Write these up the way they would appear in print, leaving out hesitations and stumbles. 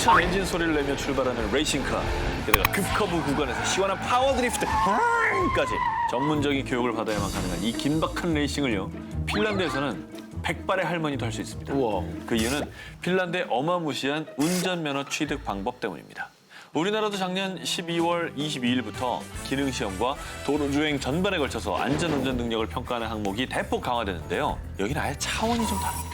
힘찬 엔진 소리를 내며 출발하는 레이싱카. 게다가 급커브 구간에서 시원한 파워 드리프트 까지 전문적인 교육을 받아야만 가능한 이 긴박한 레이싱을요. 핀란드에서는 100발의 할머니도 할 수 있습니다. 우와. 그 이유는 핀란드의 어마무시한 운전면허 취득 방법 때문입니다. 우리나라도 작년 12월 22일부터 기능시험과 도로주행 전반에 걸쳐서 안전운전 능력을 평가하는 항목이 대폭 강화되는데요. 여기는 아예 차원이 좀 다릅니다.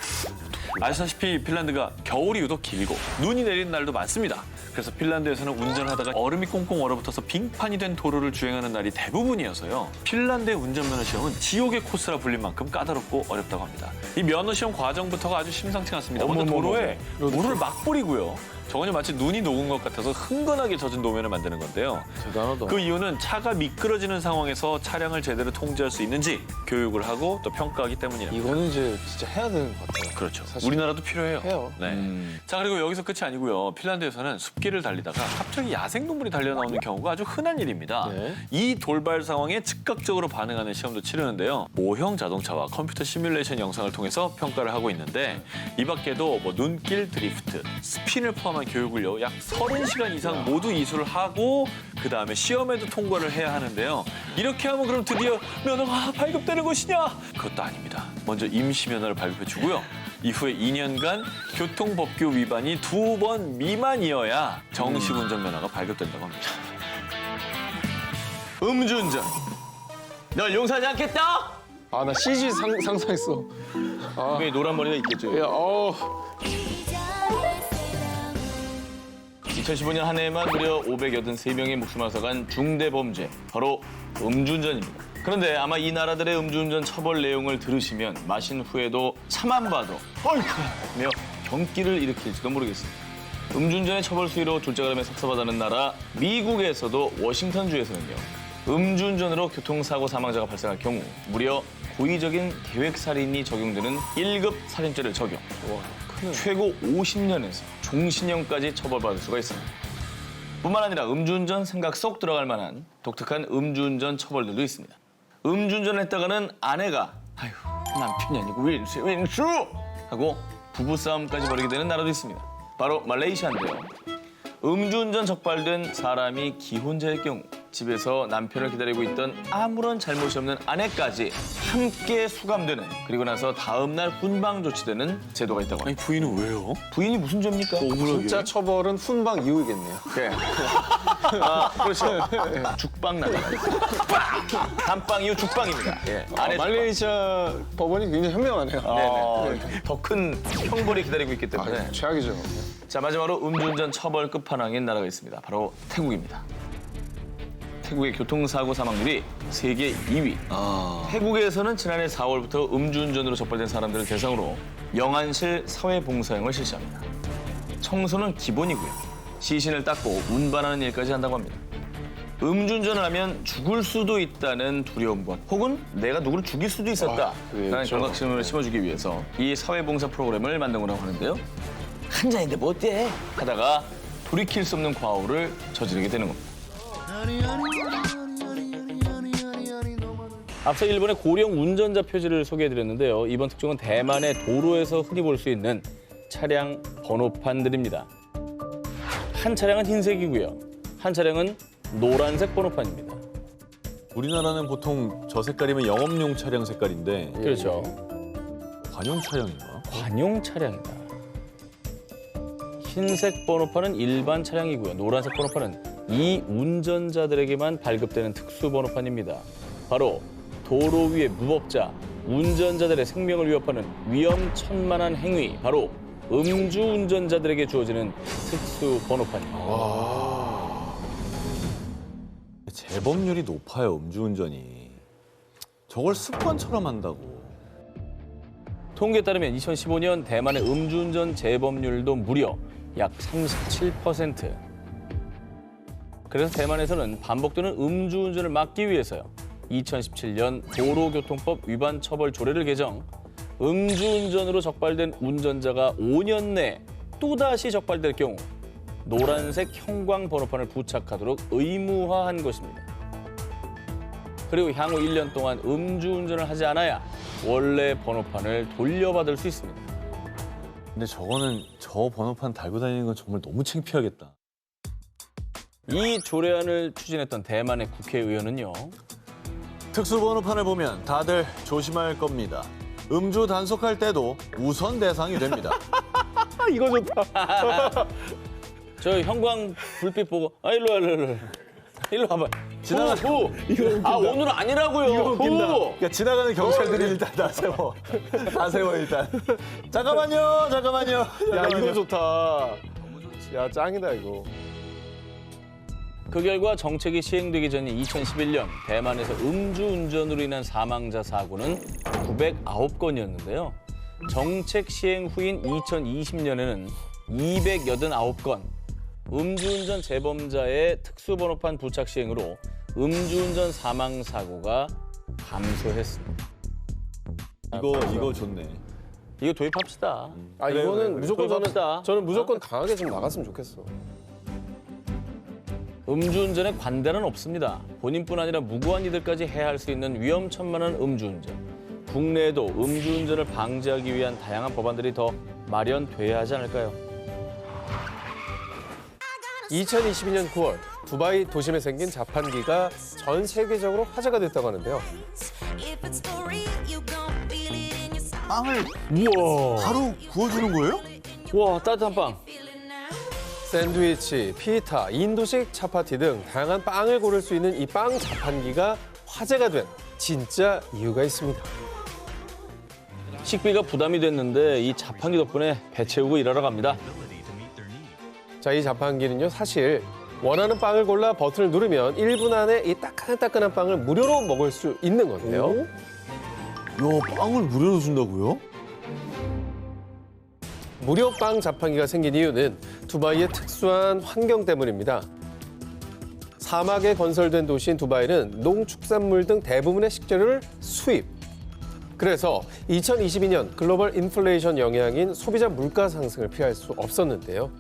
아시다시피 핀란드가 겨울이 유독 길고 눈이 내리는 날도 많습니다. 그래서 핀란드에서는 운전하다가 얼음이 꽁꽁 얼어붙어서 빙판이 된 도로를 주행하는 날이 대부분이어서요. 핀란드의 운전면허 시험은 지옥의 코스라 불릴 만큼 까다롭고 어렵다고 합니다. 이 면허 시험 과정부터가 아주 심상치 않습니다. 먼저 도로에 물을 막 뿌리고요. 저건요 마치 눈이 녹은 것 같아서 흥건하게 젖은 도면을 만드는 건데요. 대단하다. 그 이유는 차가 미끄러지는 상황에서 차량을 제대로 통제할 수 있는지 교육을 하고 또 평가하기 때문이랍니다. 이거는 이제 진짜 해야 되는 것 같아요. 그렇죠. 사실. 우리나라도 필요해요. 해요. 네. 자, 그리고 여기서 끝이 아니고요. 핀란드에서는 숲길을 달리다가 갑자기 야생동물이 달려나오는 경우가 아주 흔한 일입니다. 네. 이 돌발 상황에 즉각적으로 반응하는 시험도 치르는데요. 모형 자동차와 컴퓨터 시뮬레이션 영상을 통해서 평가를 하고 있는데 이 밖에도 뭐 눈길 드리프트, 스핀을 포함한 교육을요. 약 30시간 이상 모두 이수를 하고 그다음에 시험에도 통과를 해야 하는데요. 이렇게 하면 그럼 드디어 면허가 발급되는 것이냐? 그것도 아닙니다. 먼저 임시 면허를 발급해 주고요. 이후에 2년간 교통법규 위반이 2번 미만이어야 정식 운전면허가 발급된다고 합니다. 음주운전. 널 용서하지 않겠다. 아, 나 CG 상상했어. 분명히 노란 머리가 있겠죠. 야, 2015년 한 해에만 무려 583명의 목숨을 앗아간 중대 범죄, 바로 음주운전입니다. 그런데 아마 이 나라들의 음주운전 처벌 내용을 들으시면 마신 후에도 차만 봐도 어이쿠! 경기를 일으킬지도 모르겠습니다. 음주운전의 처벌 수위로 졸작을 하며 삭사받는 나라 미국에서도 워싱턴주에서는요. 음주운전으로 교통사고 사망자가 발생할 경우 무려 고의적인 계획살인이 적용되는 1급 살인죄를 적용. 최고 50년에서 종신형까지 처벌받을 수가 있습니다. 뿐만 아니라 음주운전 생각 쏙 들어갈 만한 독특한 음주운전 처벌들도 있습니다. 음주운전을 했다가는 아내가 아휴 남편이 아니고 윈수 하고 부부싸움까지 벌이게 되는 나라도 있습니다. 바로 말레이시아인데요. 음주운전 적발된 사람이 기혼자일 경우 집에서 남편을 기다리고 있던 아무런 잘못이 없는 아내까지 함께 수감되는, 그리고 나서 다음 날 훈방 조치되는 제도가 있다고 합니다. 아니 부인은 왜요? 부인이 무슨 죄입니까? 진짜 처벌은 훈방 이후겠네요. 네. 그렇죠. 죽방 나라. 단방 이후 죽방입니다. 예. 아내 말레이시아 법원이 굉장히 현명하네요. 더 큰 형벌이 기다리고 있기 때문에. 최악이죠. 자, 마지막으로 음주운전 처벌 끝판왕인 나라가 있습니다. 바로 태국입니다. 태국의 교통사고 사망률이 세계 2위. 태국에서는 지난해 4월부터 음주운전으로 적발된 사람들을 대상으로 영안실 사회봉사형을 실시합니다. 청소는 기본이고요. 시신을 닦고 운반하는 일까지 한다고 합니다. 음주운전을 하면 죽을 수도 있다는 두려움과 혹은 내가 누구를 죽일 수도 있었다라는 그렇죠. 경각심을 심어주기 위해서 이 사회봉사 프로그램을 만든 거라고 하는데요. 한 잔인데 뭐 어때? 하다가 돌이킬 수 없는 과오를 저지르게 되는 겁니다. 앞서 일본의 고령 운전자 표지를 소개해드렸는데요. 이번 특종은 대만의 도로에서 흔히 볼 수 있는 차량 번호판들입니다. 한 차량은 흰색이고요. 한 차량은 노란색 번호판입니다. 우리나라는 보통 저 색깔이면 영업용 차량 색깔인데 그렇죠. 관용 차량인가? 관용 차량이다. 흰색 번호판은 일반 차량이고요. 노란색 번호판은 이 운전자들에게만 발급되는 특수 번호판입니다. 바로 도로 위의 무법자, 운전자들의 생명을 위협하는 위험천만한 행위, 바로 음주운전자들에게 주어지는 특수 번호판입니다. 재범률이 높아요, 음주운전이. 저걸 습관처럼 한다고. 통계에 따르면 2015년 대만의 음주운전 재범률도 무려 약 37%. 그래서 대만에서는 반복되는 음주운전을 막기 위해서요. 2017년 도로교통법 위반 처벌 조례를 개정, 음주운전으로 적발된 운전자가 5년 내에 또다시 적발될 경우 노란색 형광 번호판을 부착하도록 의무화한 것입니다. 그리고 향후 1년 동안 음주운전을 하지 않아야 원래 번호판을 돌려받을 수 있습니다. 근데 저거는 저 번호판 달고 다니는 건 정말 너무 창피하겠다. 이 조례안을 추진했던 대만의 국회의원은요. 특수 번호판을 보면 다들 조심할 겁니다. 음주 단속할 때도 우선 대상이 됩니다. 이거 좋다. 저 형광 불빛 보고 일로 와, 일로 와봐. 후. 아 오늘은 아니라고요. 이거 웃긴다. 후. 그러니까 지나가는 경찰들이 일단 다 세워. 다 세워 일단. 잠깐만요. 야, 이거 좋다. 야, 짱이다, 이거. 그 결과 정책이 시행되기 전인 2011년 대만에서 음주운전으로 인한 사망자 사고는 909건이었는데요. 정책 시행 후인 2020년에는 289건, 음주운전 재범자의 특수번호판 부착 시행으로 음주운전 사망 사고가 감소했습니다. 이거 좋네. 이거 도입합시다. 아, 그래요, 이거는 그래요. 무조건 도입합시다. 저는 무조건 강하게 좀 나갔으면 좋겠어. 음주운전에 관대는 없습니다. 본인뿐 아니라 무고한 이들까지 해할 수 있는 위험천만한 음주운전. 국내에도 음주운전을 방지하기 위한 다양한 법안들이 더 마련돼야 하지 않을까요? 2022년 9월 두바이 도심에 생긴 자판기가 전 세계적으로 화제가 됐다고 하는데요. 빵을 우와. 바로 구워주는 거예요? 와, 따뜻한 빵. 샌드위치, 피타, 인도식 차파티 등 다양한 빵을 고를 수 있는 이 빵 자판기가 화제가 된 진짜 이유가 있습니다. 식비가 부담이 됐는데 이 자판기 덕분에 배 채우고 일하러 갑니다. 자, 이 자판기는요, 사실 원하는 빵을 골라 버튼을 누르면 1분 안에 이 따끈따끈한 빵을 무료로 먹을 수 있는 건데요. 야, 빵을 무료로 준다고요? 무료 빵 자판기가 생긴 이유는 두바이의 특수한 환경 때문입니다. 사막에 건설된 도시인 두바이는 농축산물 등 대부분의 식재료를 수입. 그래서 2022년 글로벌 인플레이션 영향인 소비자 물가 상승을 피할 수 없었는데요.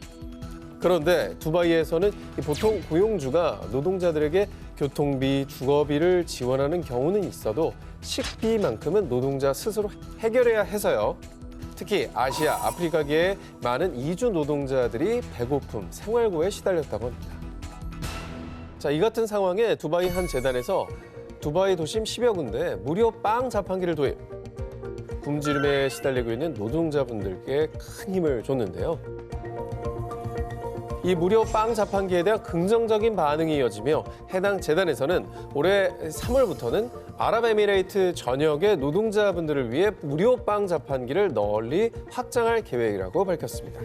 그런데 두바이에서는 보통 고용주가 노동자들에게 교통비, 주거비를 지원하는 경우는 있어도 식비만큼은 노동자 스스로 해결해야 해서요. 특히 아시아, 아프리카계의 많은 이주 노동자들이 배고픔, 생활고에 시달렸다고 합니다. 자, 이 같은 상황에 두바이 한 재단에서 두바이 도심 10여 군데 무료 빵 자판기를 도입. 굶주림에 시달리고 있는 노동자분들께 큰 힘을 줬는데요. 이 무료 빵 자판기에 대한 긍정적인 반응이 이어지며 해당 재단에서는 올해 3월부터는 아랍에미레이트 전역의 노동자분들을 위해 무료 빵 자판기를 널리 확장할 계획이라고 밝혔습니다.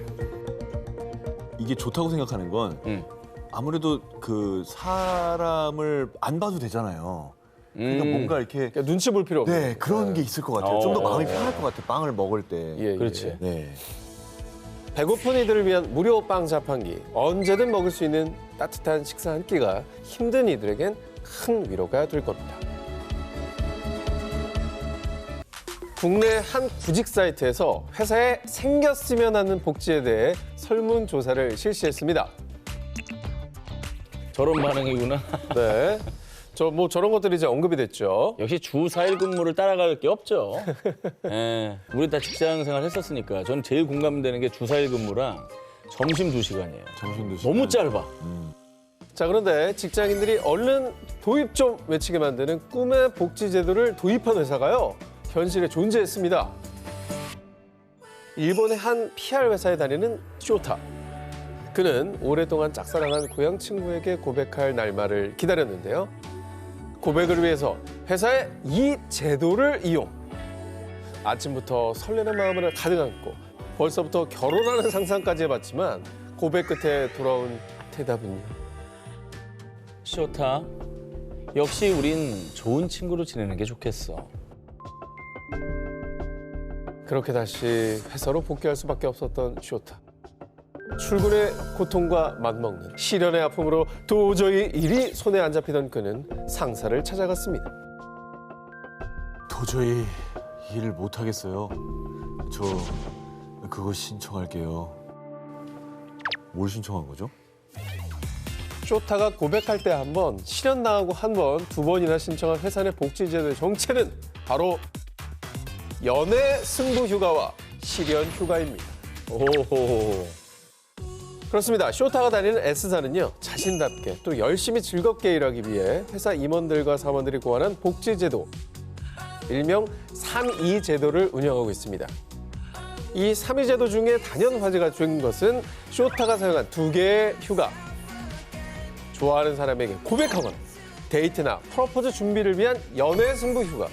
이게 좋다고 생각하는 건 아무래도 그 사람을 안 봐도 되잖아요. 그러니까 뭔가 이렇게 그러니까 눈치 볼 필요 없는 네 그런 게 있을 것 같아요. 좀 더 마음이 편할 것 같아요. 빵을 먹을 때. 예, 그렇지. 네. 배고픈 이들을 위한 무료 빵 자판기. 언제든 먹을 수 있는 따뜻한 식사 한 끼가 힘든 이들에겐 큰 위로가 될 겁니다. 국내 한 구직 사이트에서 회사에 생겼으면 하는 복지에 대해 설문조사를 실시했습니다. 저런 반응이구나. 네. 저런 것들이 이제 언급이 됐죠. 역시 주 4일 근무를 따라갈 게 없죠. 예, 우리 다 직장 생활 했었으니까 저는 제일 공감되는 게 주 4일 근무랑 점심 2시간이에요. 점심도 너무 짧아. 자, 그런데 직장인들이 얼른 도입 좀 외치게 만드는 꿈의 복지 제도를 도입한 회사가요, 현실에 존재했습니다. 일본의 한 PR 회사에 다니는 쇼타. 그는 오랫동안 짝사랑한 고향 친구에게 고백할 날만을 기다렸는데요. 고백을 위해서 회사의 이 제도를 이용. 아침부터 설레는 마음을 가득 안고 벌써부터 결혼하는 상상까지 해봤지만 고백 끝에 돌아온 대답은요. 쇼타, 역시 우린 좋은 친구로 지내는 게 좋겠어. 그렇게 다시 회사로 복귀할 수밖에 없었던 쇼타. 출근의 고통과 맞먹는 시련의 아픔으로 도저히 일이 손에 안 잡히던 그는 상사를 찾아갔습니다. 도저히 일을 못 하겠어요. 저 그거 신청할게요. 뭘 신청한 거죠? 쇼타가 고백할 때 한 번, 실현당하고 한 번, 두 번이나 신청한 회사 내 복지제도의 정체는 바로 연애 승부휴가와 실현휴가입니다. 오호. 그렇습니다. 쇼타가 다니는 S사는요, 자신답게 또 열심히 즐겁게 일하기 위해 회사 임원들과 사원들이 고안한 복지제도, 일명 3이 제도를 운영하고 있습니다. 이 3이 제도 중에 단연 화제가 된 것은 쇼타가 사용한 2개의 휴가. 좋아하는 사람에게 고백하거나 데이트나 프로포즈 준비를 위한 연애 승부 휴가.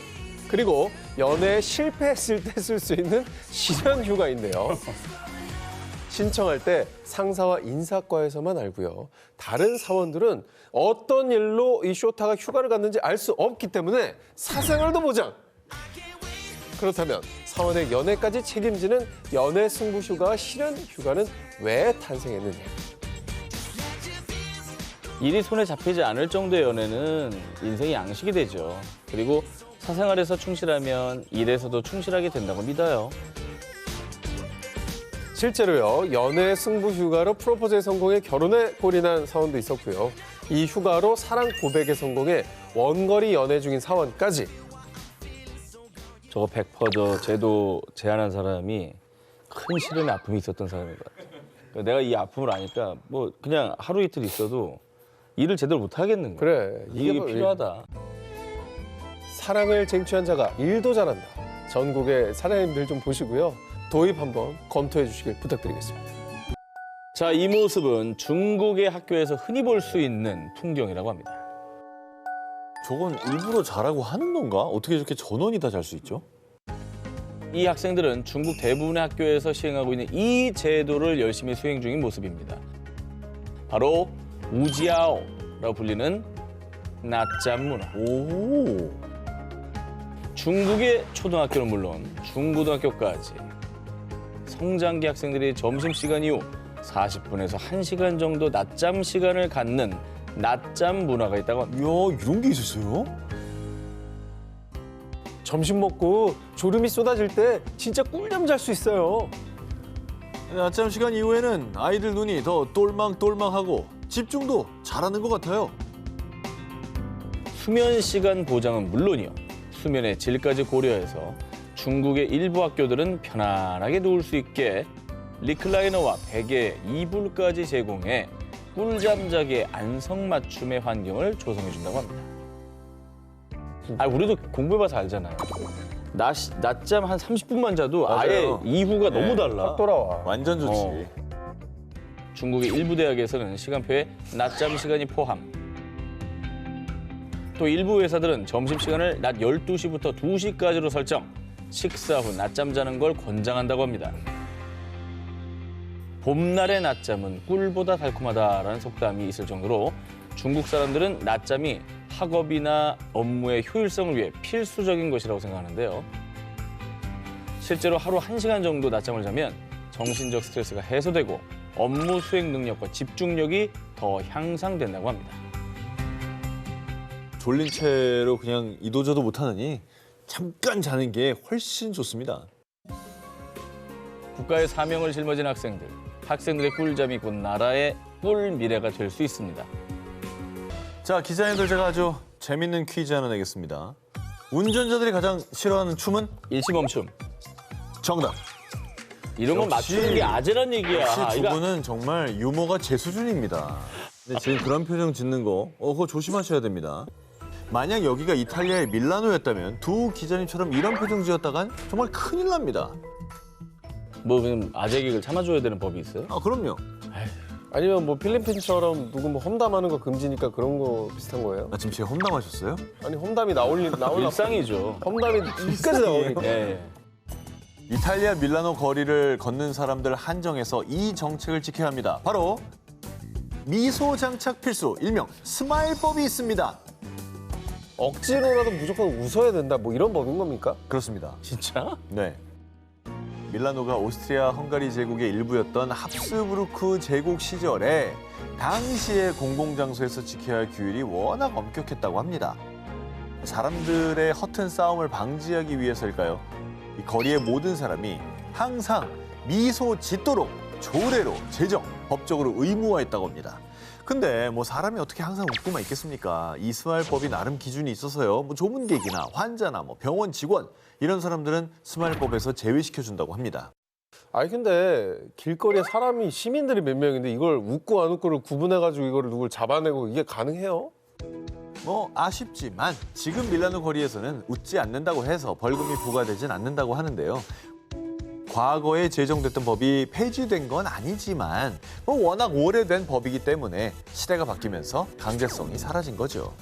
그리고 연애에 실패했을 때 쓸 수 있는 실현 휴가인데요. 신청할 때 상사와 인사과에서만 알고요. 다른 사원들은 어떤 일로 이 쇼타가 휴가를 갔는지 알 수 없기 때문에 사생활도 보장. 그렇다면 사원의 연애까지 책임지는 연애 승부 휴가와 실현 휴가는 왜 탄생했느냐? 일이 손에 잡히지 않을 정도의 연애는 인생의 양식이 되죠. 그리고 사생활에서 충실하면 일에서도 충실하게 된다고 믿어요. 실제로요, 연애 승부 휴가로 프로포즈에 성공해 결혼에 골인한 사원도 있었고요. 이 휴가로 사랑 고백에 성공해 원거리 연애 중인 사원까지. 저거 100% 제도 제안한 사람이 큰 시련의 아픔이 있었던 사람인 것 같아요. 그러니까 내가 이 아픔을 아니까 뭐 그냥 하루 이틀 있어도 일을 제대로 못 하겠는 거야. 그래, 이게 뭐 필요하다. 사랑을 쟁취한 자가 일도 잘한다. 전국의 사장님들 좀 보시고요. 도입 한번 검토해 주시길 부탁드리겠습니다. 자, 이 모습은 중국의 학교에서 흔히 볼 수 있는 풍경이라고 합니다. 저건 일부러 잘하고 하는 건가? 어떻게 저렇게 전원이 다 잘 수 있죠? 이 학생들은 중국 대부분의 학교에서 시행하고 있는 이 제도를 열심히 수행 중인 모습입니다. 바로 우지아오라고 불리는 낮잠 문화. 오. 중국의 초등학교는 물론 중고등학교까지 성장기 학생들이 점심시간 이후 40분에서 1시간 정도 낮잠 시간을 갖는 낮잠 문화가 있다고 합니다. 이야, 이런 게 있었어요? 점심 먹고 졸음이 쏟아질 때 진짜 꿀잠 잘 수 있어요. 낮잠 시간 이후에는 아이들 눈이 더 똘망똘망하고 집중도 잘하는 것 같아요. 수면 시간 보장은 물론이요. 수면의 질까지 고려해서 중국의 일부 학교들은 편안하게 누울 수 있게 리클라이너와 베개, 이불까지 제공해 꿀잠 자기의 안성맞춤의 환경을 조성해 준다고 합니다. 우리도 공부해봐서 알잖아요. 낮잠 한 30분만 자도 아예 맞아요. 이후가 너무 달라. 돌아와. 완전 좋지. 중국의 일부 대학에서는 시간표에 낮잠 시간이 포함. 또 일부 회사들은 점심시간을 낮 12시부터 2시까지로 설정. 식사 후 낮잠 자는 걸 권장한다고 합니다. 봄날의 낮잠은 꿀보다 달콤하다라는 속담이 있을 정도로 중국 사람들은 낮잠이 학업이나 업무의 효율성을 위해 필수적인 것이라고 생각하는데요. 실제로 하루 1시간 정도 낮잠을 자면 정신적 스트레스가 해소되고 업무 수행 능력과 집중력이 더 향상된다고 합니다. 졸린 채로 그냥 이도저도 못하느니 잠깐 자는 게 훨씬 좋습니다. 국가의 사명을 짊어진 학생들. 학생들의 꿀잠이 곧 나라의 꿀 미래가 될 수 있습니다. 자, 기자님들 제가 아주 재밌는 퀴즈 하나 내겠습니다. 운전자들이 가장 싫어하는 춤은? 일시멈춤. 정답. 이런 건 역시- 맞추는 게 아재란 얘기야. 역시 두 이거 분은 정말 유머가 제 수준입니다. 근데 지금 그런 표정 짓는 거, 그거 조심하셔야 됩니다. 만약 여기가 이탈리아의 밀라노였다면 두 기자님처럼 이런 표정 지었다간 정말 큰일 납니다. 뭐 그냥 아재 개그를 참아줘야 되는 법이 있어요? 아, 그럼요. 아니면 뭐 필리핀처럼 누구 뭐 험담하는 거 금지니까 그런 거 비슷한 거예요? 아, 지금 제 험담하셨어요? 아니 험담이 나올라 일상이죠. 험담이 이까지 나오니까. 예. 이탈리아 밀라노 거리를 걷는 사람들 한정해서 이 정책을 지켜야 합니다. 바로 미소 장착 필수, 일명 스마일법이 있습니다. 억지로라도 무조건 웃어야 된다 뭐 이런 법인 겁니까? 그렇습니다. 진짜? 네. 밀라노가 오스트리아 헝가리 제국의 일부였던 합스부르크 제국 시절에 당시의 공공장소에서 지켜야 할 규율이 워낙 엄격했다고 합니다. 사람들의 허튼 싸움을 방지하기 위해서일까요? 이 거리의 모든 사람이 항상 미소 짓도록 조례로 제정, 법적으로 의무화했다고 합니다. 근데 뭐 사람이 어떻게 항상 웃고만 있겠습니까? 이 스마일법이 나름 기준이 있어서요. 뭐 조문객이나 환자나 뭐 병원 직원 이런 사람들은 스마일법에서 제외시켜준다고 합니다. 아니 근데 길거리에 사람이 시민들이 몇 명인데 이걸 웃고 안 웃고를 구분해가지고 이거를 누굴 잡아내고 이게 가능해요? 뭐 아쉽지만 지금 밀라노 거리에서는 웃지 않는다고 해서 벌금이 부과되진 않는다고 하는데요. 과거에 제정됐던 법이 폐지된 건 아니지만 뭐 워낙 오래된 법이기 때문에 시대가 바뀌면서 강제성이 사라진 거죠.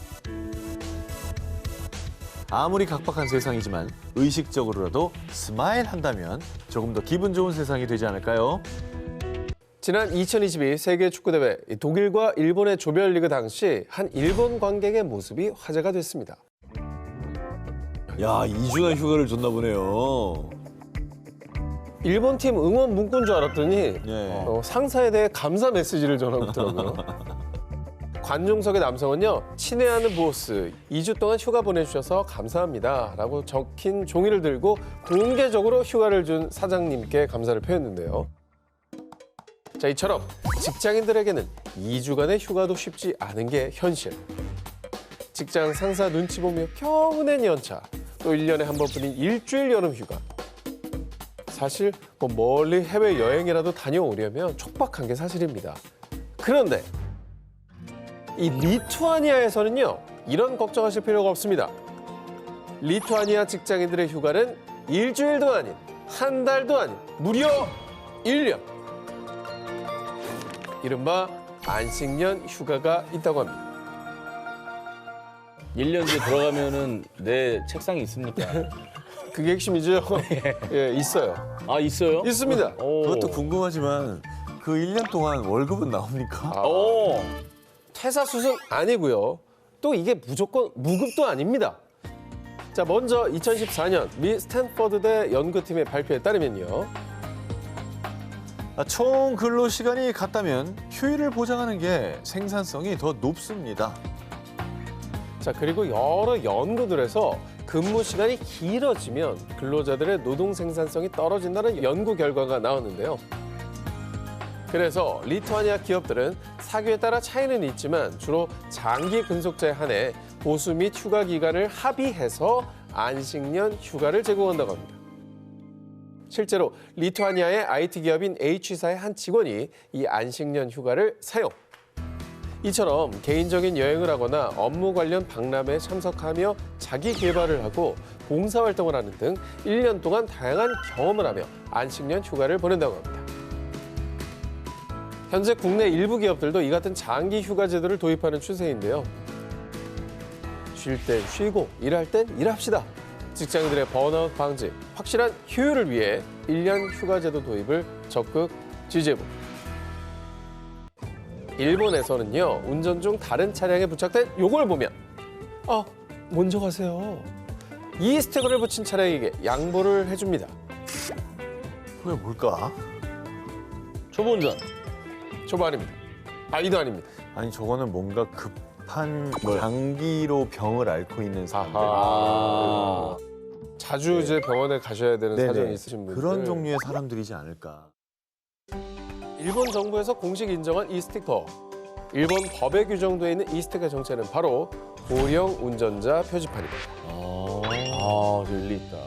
아무리 각박한 세상이지만 의식적으로라도 스마일 한다면 조금 더 기분 좋은 세상이 되지 않을까요? 지난 2022 세계 축구대회 독일과 일본의 조별리그 당시 한 일본 관객의 모습이 화제가 됐습니다. 야, 2주나 휴가를 줬나 보네요. 일본 팀 응원 문구인 줄 알았더니 네. 상사에 대해 감사 메시지를 전하고 있더라고요. 관중석의 남성은요, 친애하는 보스, 2주 동안 휴가 보내주셔서 감사합니다 라고 적힌 종이를 들고 공개적으로 휴가를 준 사장님께 감사를 표했는데요. 자, 이처럼 직장인들에게는 2주간의 휴가도 쉽지 않은 게 현실. 직장 상사 눈치 보며 겨우 낸 연차, 또 1년에 한 번뿐인 일주일 여름 휴가. 사실 뭐 멀리 해외여행이라도 다녀오려면 촉박한 게 사실입니다. 그런데 이 리투아니아에서는요, 이런 걱정하실 필요가 없습니다. 리투아니아 직장인들의 휴가는 일주일도 아닌, 한 달도 아닌, 무려 1년. 이른바 안식년 휴가가 있다고 합니다. 1년 뒤에 돌아가면은 내 책상이 있습니까? 그게 핵심이죠? 예, 있어요. 아, 있어요? 있습니다. 오. 그것도 궁금하지만 그 1년 동안 월급은 나옵니까? 오. 퇴사 수순 아니고요. 또 이게 무조건 무급도 아닙니다. 자, 먼저 2014년 미 스탠퍼드대 연구팀의 발표에 따르면요. 총 근로 시간이 같다면 휴일을 보장하는 게 생산성이 더 높습니다. 자, 그리고 여러 연구들에서 근무 시간이 길어지면 근로자들의 노동 생산성이 떨어진다는 연구 결과가 나왔는데요. 그래서 리투아니아 기업들은 사규에 따라 차이는 있지만 주로 장기 근속자에 한해 보수 및 휴가 기간을 합의해서 안식년 휴가를 제공한다고 합니다. 실제로 리투아니아의 IT 기업인 H사의 한 직원이 이 안식년 휴가를 사용. 이처럼 개인적인 여행을 하거나 업무 관련 박람회에 참석하며 자기 개발을 하고 봉사활동을 하는 등 1년 동안 다양한 경험을 하며 안식년 휴가를 보낸다고 합니다. 현재 국내 일부 기업들도 이 같은 장기 휴가 제도를 도입하는 추세인데요. 쉴 땐 쉬고 일할 땐 일합시다. 직장인들의 번아웃 방지, 확실한 효율을 위해 1년 휴가 제도 도입을 적극 지지해봅니다. 일본에서는요, 운전 중 다른 차량에 부착된 요걸 보면 먼저 가세요. 이 스티커를 붙인 차량에게 양보를 해줍니다. 그게 뭘까? 초보 운전. 초보 아닙니다. 이도 아닙니다. 아니 저거는 뭔가 급한 장기로 병을 앓고 있는 사람들. 아. 자주 이제 병원에 가셔야 되는 네네. 사정이 있으신 분들. 그런 종류의 사람들이지 않을까. 일본 정부에서 공식 인정한 이 스티커. 일본 법에 규정되어 있는 이 스티커 정체는 바로 고령 운전자 표지판입니다. 아, 일리 있다.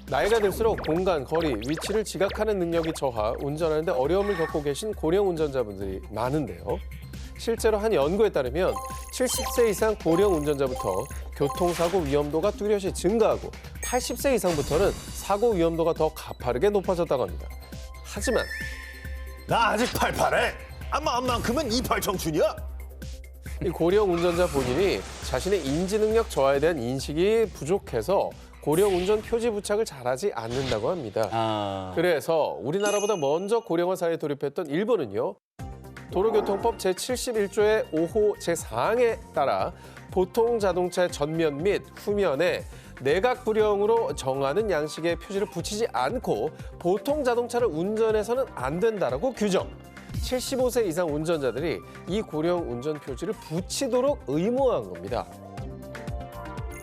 나이가 들수록 공간, 거리, 위치를 지각하는 능력이 저하, 운전하는데 어려움을 겪고 계신 고령 운전자분들이 많은데요. 실제로 한 연구에 따르면 70세 이상 고령 운전자부터 교통사고 위험도가 뚜렷이 증가하고 80세 이상부터는 사고 위험도가 더 가파르게 높아졌다고 합니다. 하지만 나 아직 팔팔해. 암만큼은 이팔 청춘이야. 이 고령 운전자 본인이 자신의 인지 능력 저하에 대한 인식이 부족해서 고령 운전 표지 부착을 잘하지 않는다고 합니다. 아. 그래서 우리나라보다 먼저 고령화 사회에 돌입했던 일본은요. 도로교통법 제71조의 5호 제4항에 따라 보통 자동차의 전면 및 후면에 내각 불형으로 정하는 양식의 표지를 붙이지 않고 보통 자동차를 운전해서는 안 된다라고 규정. 75세 이상 운전자들이 이 고령 운전 표지를 붙이도록 의무화한 겁니다.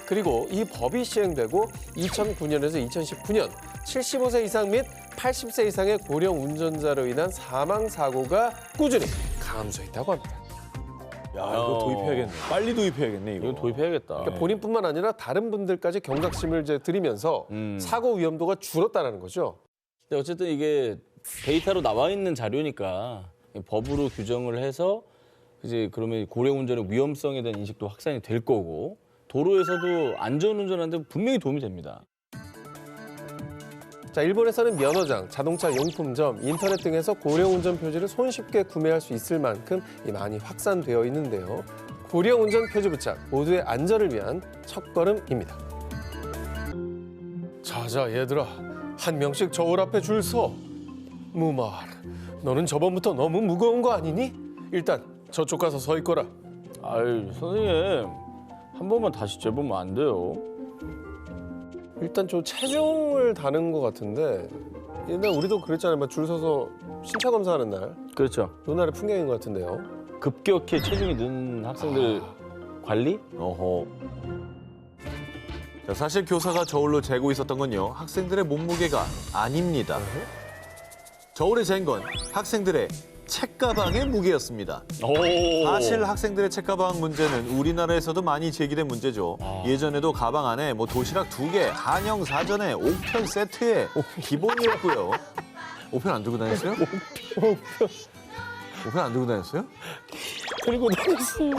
그리고 이 법이 시행되고 2009년에서 2019년 75세 이상 및 80세 이상의 고령 운전자로 인한 사망 사고가 꾸준히 감소했다고 합니다. 야 이거 도입해야겠네. 빨리 도입해야겠네 이거. 이건 도입해야겠다. 그러니까 본인뿐만 아니라 다른 분들까지 경각심을 이제 드리면서 사고 위험도가 줄었다는 거죠. 근데 어쨌든 이게 데이터로 나와 있는 자료니까 법으로 규정을 해서 이제 그러면 고래 운전의 위험성에 대한 인식도 확산이 될 거고 도로에서도 안전 운전하는데 분명히 도움이 됩니다. 자, 일본에서는 면허장, 자동차 용품점, 인터넷 등에서 고령 운전 표지를 손쉽게 구매할 수 있을 만큼 많이 확산되어 있는데요. 고령 운전 표지 부착, 모두의 안전을 위한 첫걸음입니다. 자자, 얘들아. 한 명씩 저울 앞에 줄 서. 무말, 너는 저번부터 너무 무거운 거 아니니? 일단 저쪽 가서 서 있거라. 아유, 선생님. 한 번만 다시 재보면 안 돼요. 일단 저 체중을 다는 것 같은데 옛날 우리도 그랬잖아요. 막 줄 서서 신체 검사하는 날. 그렇죠. 그날의 풍경인 것 같은데요. 급격히 체중이 는 학생들 관리? 어허. 자, 사실 교사가 저울로 재고 있었던 건요. 학생들의 몸무게가 아닙니다. 저울에 잰 건 학생들의 책가방의 무게였습니다. 오. 사실 학생들의 책가방 문제는 우리나라에서도 많이 제기된 문제죠. 예전에도 가방 안에 뭐 도시락 2개, 한영 사전에 5편 세트에 기본이었고요. 5편 안 들고 다녔어요? 5편 안 들고 다녔어요? 들고 다녔어요.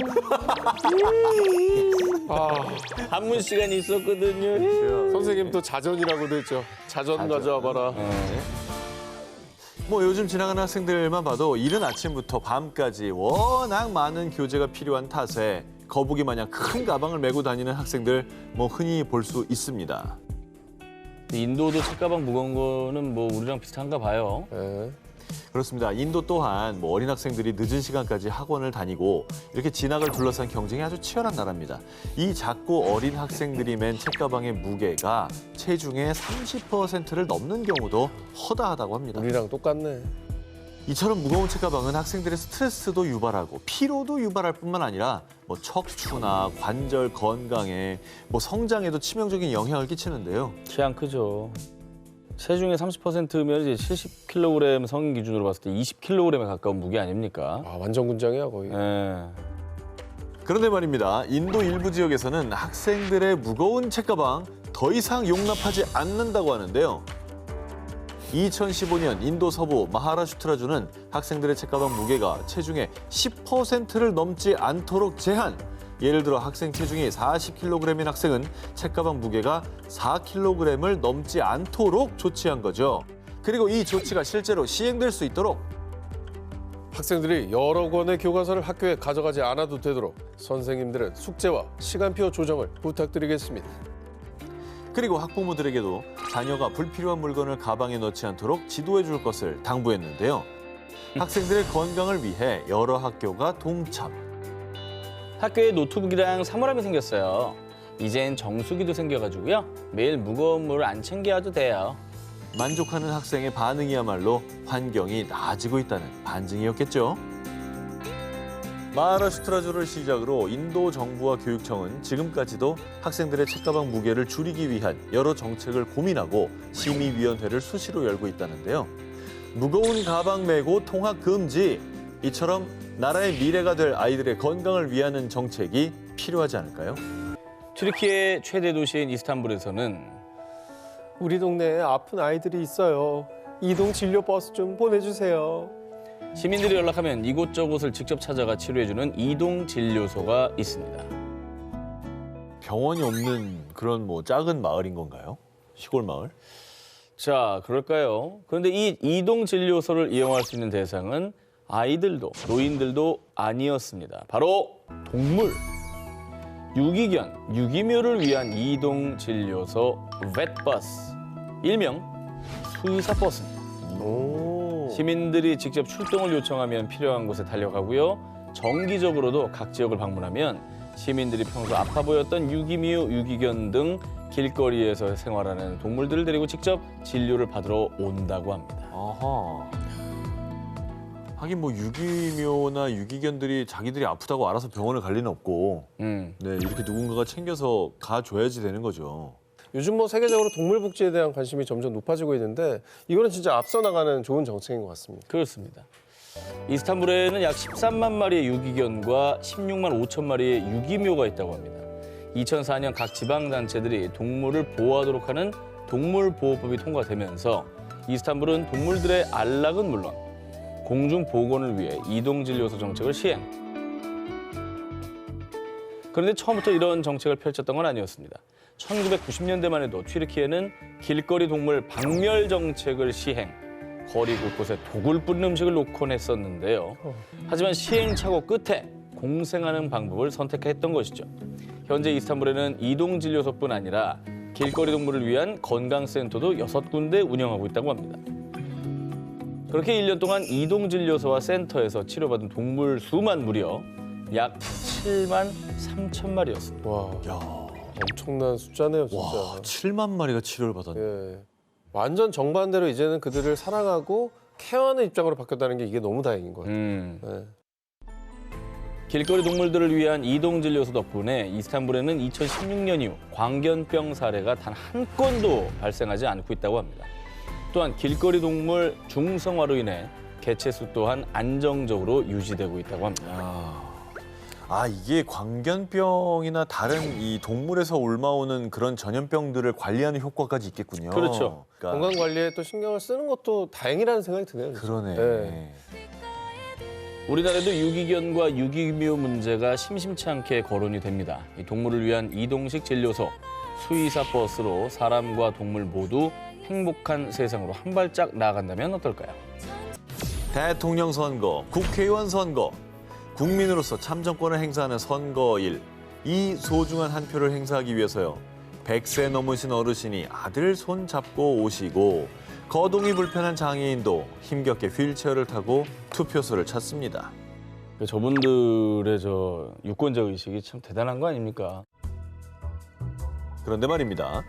한문 시간이 있었거든요. 선생님 또 자전이라고도 했죠. 자전 가져와 봐라. 뭐 요즘 지나가는 학생들만 봐도 이른 아침부터 밤까지 워낙 많은 교재가 필요한 탓에 거북이 마냥 큰 가방을 메고 다니는 학생들 뭐 흔히 볼 수 있습니다. 인도도 책가방 무거운 거는 뭐 우리랑 비슷한가 봐요. 네. 그렇습니다. 인도 또한 뭐 어린 학생들이 늦은 시간까지 학원을 다니고 이렇게 진학을 둘러싼 경쟁이 아주 치열한 나라입니다. 이 작고 어린 학생들이 맨 책가방의 무게가 체중의 30%를 넘는 경우도 허다하다고 합니다. 우리랑 똑같네. 이처럼 무거운 책가방은 학생들의 스트레스도 유발하고 피로도 유발할 뿐만 아니라 뭐 척추나 관절 건강에 뭐 성장에도 치명적인 영향을 끼치는데요. 취향 크죠. 체중의 30%면 이제 70kg 성인 기준으로 봤을 때 20kg에 가까운 무게 아닙니까? 아, 완전 군장이야 거의. 예. 그런데 말입니다. 인도 일부 지역에서는 학생들의 무거운 책가방 더 이상 용납하지 않는다고 하는데요. 2015년 인도 서부 마하라슈트라주는 학생들의 책가방 무게가 체중의 10%를 넘지 않도록 제한. 예를 들어 학생 체중이 40kg인 학생은 책가방 무게가 4kg을 넘지 않도록 조치한 거죠. 그리고 이 조치가 실제로 시행될 수 있도록 학생들이 여러 권의 교과서를 학교에 가져가지 않아도 되도록 선생님들은 숙제와 시간표 조정을 부탁드리겠습니다. 그리고 학부모들에게도 자녀가 불필요한 물건을 가방에 넣지 않도록 지도해 줄 것을 당부했는데요. 학생들의 건강을 위해 여러 학교가 동참. 학교에 노트북이랑 사물함이 생겼어요. 이젠 정수기도 생겨가지고요. 매일 무거운 물을 안 챙겨와도 돼요. 만족하는 학생의 반응이야말로 환경이 나아지고 있다는 반증이었겠죠. 마하라슈트라주를 시작으로 인도 정부와 교육청은 지금까지도 학생들의 책가방 무게를 줄이기 위한 여러 정책을 고민하고 심의위원회를 수시로 열고 있다는데요. 무거운 가방 메고 통학 금지, 이처럼 나라의 미래가 될 아이들의 건강을 위하는 정책이 필요하지 않을까요? 튀르키예 최대 도시인 이스탄불에서는 우리 동네에 아픈 아이들이 있어요. 이동 진료 버스 좀 보내주세요. 시민들이 연락하면 이곳저곳을 직접 찾아가 치료해주는 이동 진료소가 있습니다. 병원이 없는 그런 뭐 작은 마을인 건가요? 시골 마을? 자, 그럴까요? 그런데 이 이동 진료소를 이용할 수 있는 대상은 아이들도 노인들도 아니었습니다. 바로 동물, 유기견, 유기묘를 위한 이동 진료소 vet버스, 일명 수의사버스입니다. 오. 시민들이 직접 출동을 요청하면 필요한 곳에 달려가고요. 정기적으로도 각 지역을 방문하면 시민들이 평소 아파 보였던 유기묘, 유기견 등 길거리에서 생활하는 동물들을 데리고 직접 진료를 받으러 온다고 합니다. 아하. 하긴 뭐 유기묘나 유기견들이 자기들이 아프다고 알아서 병원을 갈 리는 없고 네, 이렇게 누군가가 챙겨서 가줘야지 되는 거죠. 요즘 뭐 세계적으로 동물 복지에 대한 관심이 점점 높아지고 있는데 이거는 진짜 앞서 나가는 좋은 정책인 것 같습니다. 그렇습니다. 이스탄불에는 약 13만 마리의 유기견과 16만 5천 마리의 유기묘가 있다고 합니다. 2004년 각 지방단체들이 동물을 보호하도록 하는 동물보호법이 통과되면서 이스탄불은 동물들의 안락은 물론 공중 보건을 위해 이동진료소 정책을 시행. 그런데 처음부터 이런 정책을 펼쳤던 건 아니었습니다. 1990년대만 해도 튀르키예는 길거리 동물 박멸 정책을 시행. 거리 곳곳에 독을 뿌린 음식을 놓곤 했었는데요. 하지만 시행착오 끝에 공생하는 방법을 선택했던 것이죠. 현재 이스탄불에는 이동진료소뿐 아니라 길거리 동물을 위한 건강센터도 6군데 운영하고 있다고 합니다. 그렇게 1년 동안 이동진료소와 센터에서 치료받은 동물 수만 무려 약 7만 3천 마리였습니다. 와, 엄청난 숫자네요, 진짜. 와, 7만 마리가 치료를 받았네. 예. 완전 정반대로 이제는 그들을 사랑하고 케어하는 입장으로 바뀌었다는 게 이게 너무 다행인 것 같아요. 예. 길거리 동물들을 위한 이동진료소 덕분에 이스탄불에는 2016년 이후 광견병 사례가 단 한 건도 발생하지 않고 있다고 합니다. 또한 길거리 동물 중성화로 인해 개체수 또한 안정적으로 유지되고 있다고 합니다. 아, 이게 광견병이나 다른 이 동물에서 옮아오는 그런 전염병들을 관리하는 효과까지 있겠군요. 그렇죠. 그러니까 건강 관리에 또 신경을 쓰는 것도 다행이라는 생각이 드네요. 그러네. 예. 우리나라도 유기견과 유기묘 문제가 심심치 않게 거론이 됩니다. 이 동물을 위한 이동식 진료소, 수의사 버스로 사람과 동물 모두 행복한 세상으로 한 발짝 나아간다면 어떨까요? 대통령 선거, 국회의원 선거, 국민으로서 참정권을 행사하는 선거일. 이 소중한 한 표를 행사하기 위해서요. 100세 넘으신 어르신이 아들 손 잡고 오시고 거동이 불편한 장애인도 힘겹게 휠체어를 타고 투표소를 찾습니다. 저분들의 유권자 의식이 참 대단한 거 아닙니까? 그런데 말입니다.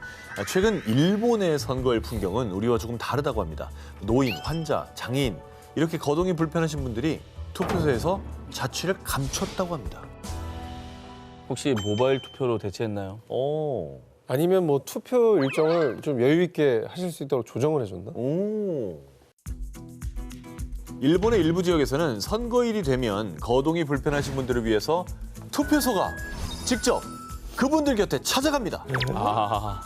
최근 일본의 선거일 풍경은 우리와 조금 다르다고 합니다. 노인, 환자, 장애인 이렇게 거동이 불편하신 분들이 투표소에서 자취를 감췄다고 합니다. 혹시 모바일 투표로 대체했나요? 오. 아니면 뭐 투표 일정을 좀 여유 있게 하실 수 있도록 조정을 해줬나? 오. 일본의 일부 지역에서는 선거일이 되면 거동이 불편하신 분들을 위해서 투표소가 직접 그분들 곁에 찾아갑니다. 아,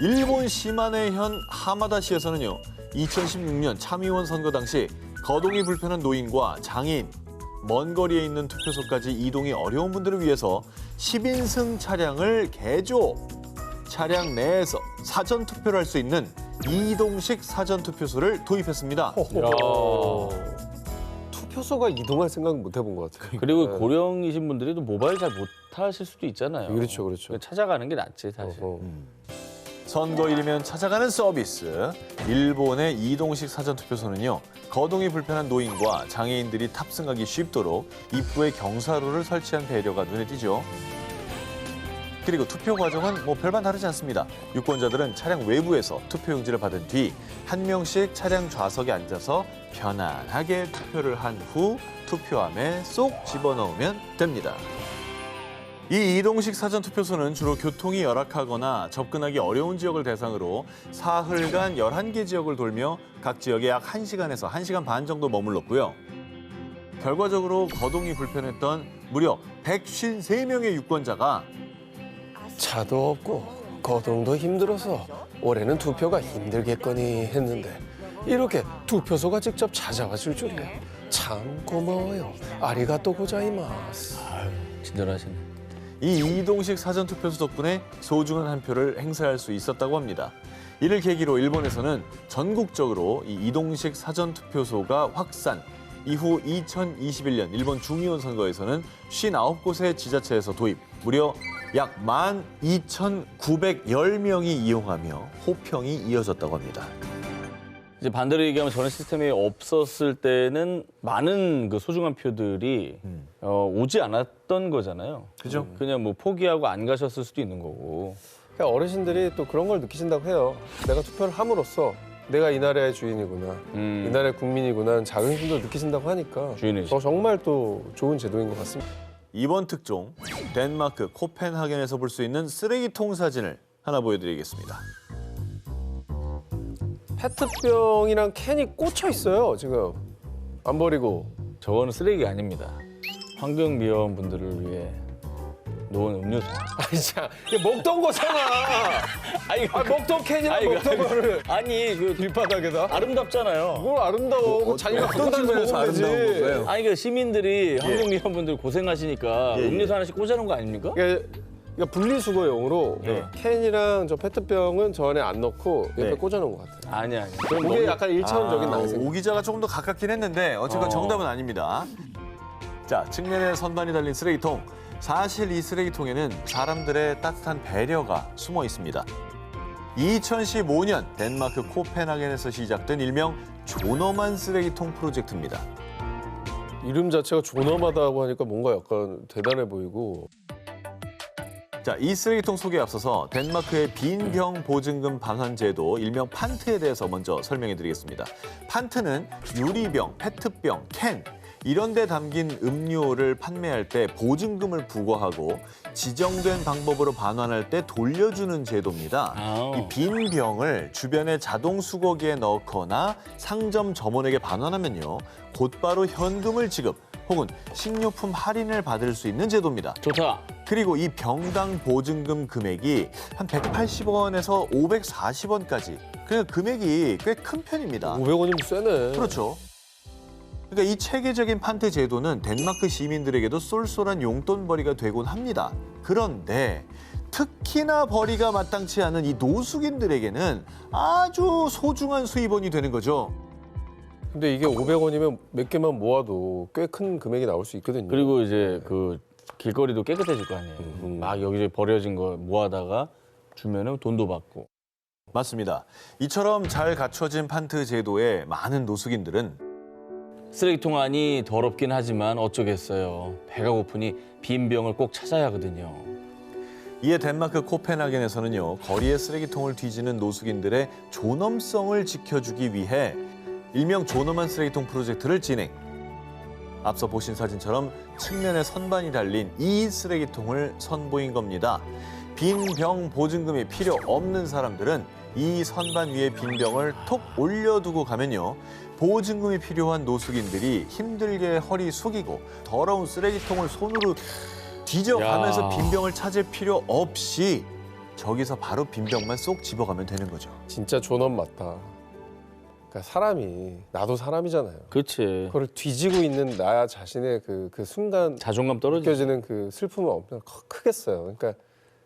일본 시마네현 하마다시에서는요. 2016년 참의원 선거 당시 거동이 불편한 노인과 장애인, 먼 거리에 있는 투표소까지 이동이 어려운 분들을 위해서 10인승 차량을 개조. 차량 내에서 사전 투표를 할 수 있는 이동식 사전 투표소를 도입했습니다. 투표소가 이동할 생각은 못 해본 것 같아요. 그리고 네. 고령이신 분들이 또 모바일 잘 못하실 수도 있잖아요. 그렇죠, 그렇죠. 찾아가는 게 낫지 사실. 선거일이면 찾아가는 서비스. 일본의 이동식 사전 투표소는요. 거동이 불편한 노인과 장애인들이 탑승하기 쉽도록 입구에 경사로를 설치한 배려가 눈에 띄죠. 그리고 투표 과정은 뭐 별반 다르지 않습니다. 유권자들은 차량 외부에서 투표용지를 받은 뒤 한 명씩 차량 좌석에 앉아서 편안하게 투표를 한 후 투표함에 쏙 집어넣으면 됩니다. 이 이동식 사전투표소는 주로 교통이 열악하거나 접근하기 어려운 지역을 대상으로 사흘간 11개 지역을 돌며 각 지역에 약 1시간에서 1시간 반 정도 머물렀고요. 결과적으로 거동이 불편했던 무려 153명의 유권자가 차도 없고 거동도 힘들어서 올해는 투표가 힘들겠거니 했는데 이렇게 투표소가 직접 찾아와 줄 줄이야. 참 고마워요. 아리가또 고자이마스. 친절하시네. 이 이동식 사전투표소 덕분에 소중한 한 표를 행사할 수 있었다고 합니다. 이를 계기로 일본에서는 전국적으로 이 이동식 사전투표소가 확산, 이후 2021년 일본 중의원 선거에서는 59곳의 지자체에서 도입, 무려 약 12,910명이 이용하며 호평이 이어졌다고 합니다. 이제 반대로 얘기하면 저런 시스템이 없었을 때는 많은 그 소중한 표들이 오지 않았던 거잖아요. 그죠? 그냥 뭐 포기하고 안 가셨을 수도 있는 거고. 그러니까 어르신들이 또 그런 걸 느끼신다고 해요. 내가 투표를 함으로써 내가 이 나라의 주인이구나, 이 나라의 국민이구나 자긍심도 느끼신다고 하니까 주인이시죠. 정말 또 좋은 제도인 것 같습니다. 이번 특종, 덴마크 코펜하겐에서 볼 수 있는 쓰레기통 사진을 하나 보여드리겠습니다. 페트병이랑 캔이 꽂혀 있어요, 지금. 안 버리고. 저거는 쓰레기가 아닙니다. 환경미화원 분들을 위해 놓은 음료수. 아니, 자, 이게 먹던 거잖아. 아니, 먹던 캔이랑 먹던 거를 아니 그 길바닥에다. 아름답잖아요. 뭘 아름다워. 자기가 갖고 다니면서 먹으면 되지. 아니 그 시민들이 환경미화분들 고생하시니까 음료수 하나씩 꽂아놓은 거 아닙니까? 그러니까 분리수거용으로 네. 캔이랑 저 페트병은 저 안에 안 넣고 옆에 네. 꽂아놓은 것 같아요. 아니. 그럼 이게 약간 일차원적인 나생. 오 기자가 조금 더 가깝긴 했는데 어쨌건 정답은 아닙니다. 자, 측면에 선반이 달린 쓰레기통. 사실 이 쓰레기통에는 사람들의 따뜻한 배려가 숨어 있습니다. 2015년 덴마크 코펜하겐에서 시작된 일명 존엄한 쓰레기통 프로젝트입니다. 이름 자체가 존엄하다고 하니까 뭔가 약간 대단해 보이고. 자, 이 쓰레기통 소개에 앞서서 덴마크의 빈병 보증금 반환 제도, 일명 판트에 대해서 먼저 설명해 드리겠습니다. 판트는 유리병, 페트병, 캔 이런 데 담긴 음료를 판매할 때 보증금을 부과하고 지정된 방법으로 반환할 때 돌려주는 제도입니다. 이 빈 병을 주변의 자동 수거기에 넣거나 상점 점원에게 반환하면요, 곧바로 현금을 지급 혹은 식료품 할인을 받을 수 있는 제도입니다. 좋다. 그리고 이 병당 보증금 금액이 한 180원에서 540원까지. 그러니까 금액이 꽤 큰 편입니다. 500원이면 세네. 그렇죠. 그러니까 이 체계적인 판트 제도는 덴마크 시민들에게도 쏠쏠한 용돈벌이가 되곤 합니다. 그런데 특히나 벌이가 마땅치 않은 이 노숙인들에게는 아주 소중한 수입원이 되는 거죠. 근데 이게 500원이면 몇 개만 모아도 꽤 큰 금액이 나올 수 있거든요. 그리고 이제 그 길거리도 깨끗해질 거 아니에요. 막 여기저기 버려진 거 모아다가 주면은 돈도 받고. 맞습니다. 이처럼 잘 갖춰진 판트 제도에 많은 노숙인들은 쓰레기통 안이 더럽긴 하지만 어쩌겠어요. 배가 고프니 빈 병을 꼭 찾아야 하거든요. 이에 덴마크 코펜하겐에서는요, 거리에 쓰레기통을 뒤지는 노숙인들의 존엄성을 지켜주기 위해 일명 존엄한 쓰레기통 프로젝트를 진행. 앞서 보신 사진처럼 측면에 선반이 달린 이 쓰레기통을 선보인 겁니다. 빈 병 보증금이 필요 없는 사람들은 이 선반 위에 빈 병을 톡 올려두고 가면요, 보증금이 필요한 노숙인들이 힘들게 허리 숙이고 더러운 쓰레기통을 손으로 뒤져가면서 야. 빈 병을 찾을 필요 없이 저기서 바로 빈 병만 쏙 집어가면 되는 거죠. 진짜 존엄 맞다. 그러니까 사람이 나도 사람이잖아요. 그렇지. 그걸 뒤지고 있는 나 자신의 그 순간 자존감 떨어지죠. 느껴지는 그 슬픔은 엄청 크겠어요. 그러니까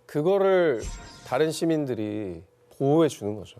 그거를 다른 시민들이 보호해 주는 거죠.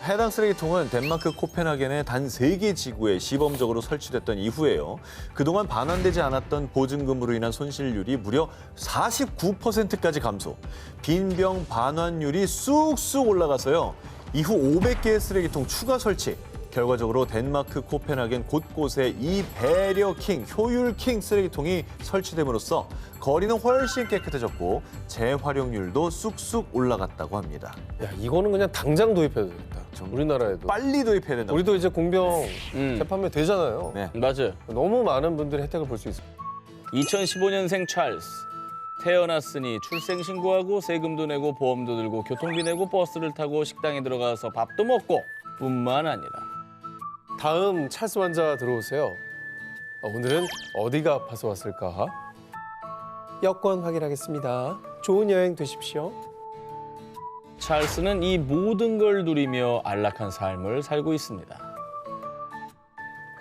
해당 쓰레기통은 덴마크 코펜하겐의 단 3개 지구에 시범적으로 설치됐던 이후에요, 그동안 반환되지 않았던 보증금으로 인한 손실률이 무려 49%까지 감소, 빈병 반환율이 쑥쑥 올라가서요, 이후 500개의 쓰레기통 추가 설치, 결과적으로 덴마크 코펜하겐 곳곳에 이 배려킹, 효율킹 쓰레기통이 설치됨으로써 거리는 훨씬 깨끗해졌고 재활용률도 쑥쑥 올라갔다고 합니다. 야, 이거는 그냥 당장 도입해도 되겠다. 우리나라에도. 빨리 도입해야 된다고. 우리도 이제 공병 재판매 되잖아요. 네. 맞아요. 너무 많은 분들이 혜택을 볼 수 있어요. 2015년생 찰스. 태어났으니 출생 신고하고 세금도 내고 보험도 들고 교통비 내고 버스를 타고 식당에 들어가서 밥도 먹고 뿐만 아니라 다음 찰스 환자 들어오세요. 오늘은 어디가 아파서 왔을까? 여권 확인하겠습니다. 좋은 여행 되십시오. 찰스는 이 모든 걸 누리며 안락한 삶을 살고 있습니다.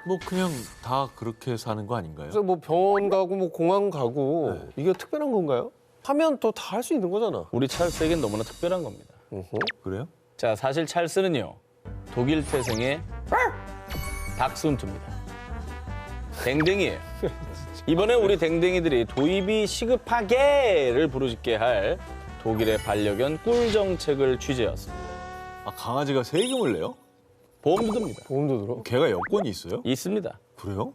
뭐 그냥 다 그렇게 사는 거 아닌가요? 그래서 뭐 병원 가고 뭐 공항 가고 이게 특별한 건가요? 하면 또 다 할 수 있는 거잖아. 우리 찰스에겐 너무나 특별한 겁니다. 그래요? 자, 사실 찰스는요, 독일 태생의 닥순투입니다. 댕댕이에요. 이번에 우리 댕댕이들이 도입이 시급하게를 부르짖게 할 독일의 반려견 꿀 정책을 취재했습니다. 아, 강아지가 세금을 내요? 보험도 듭니다. 보험도 들어. 걔가 여권이 있어요? 있습니다. 그래요?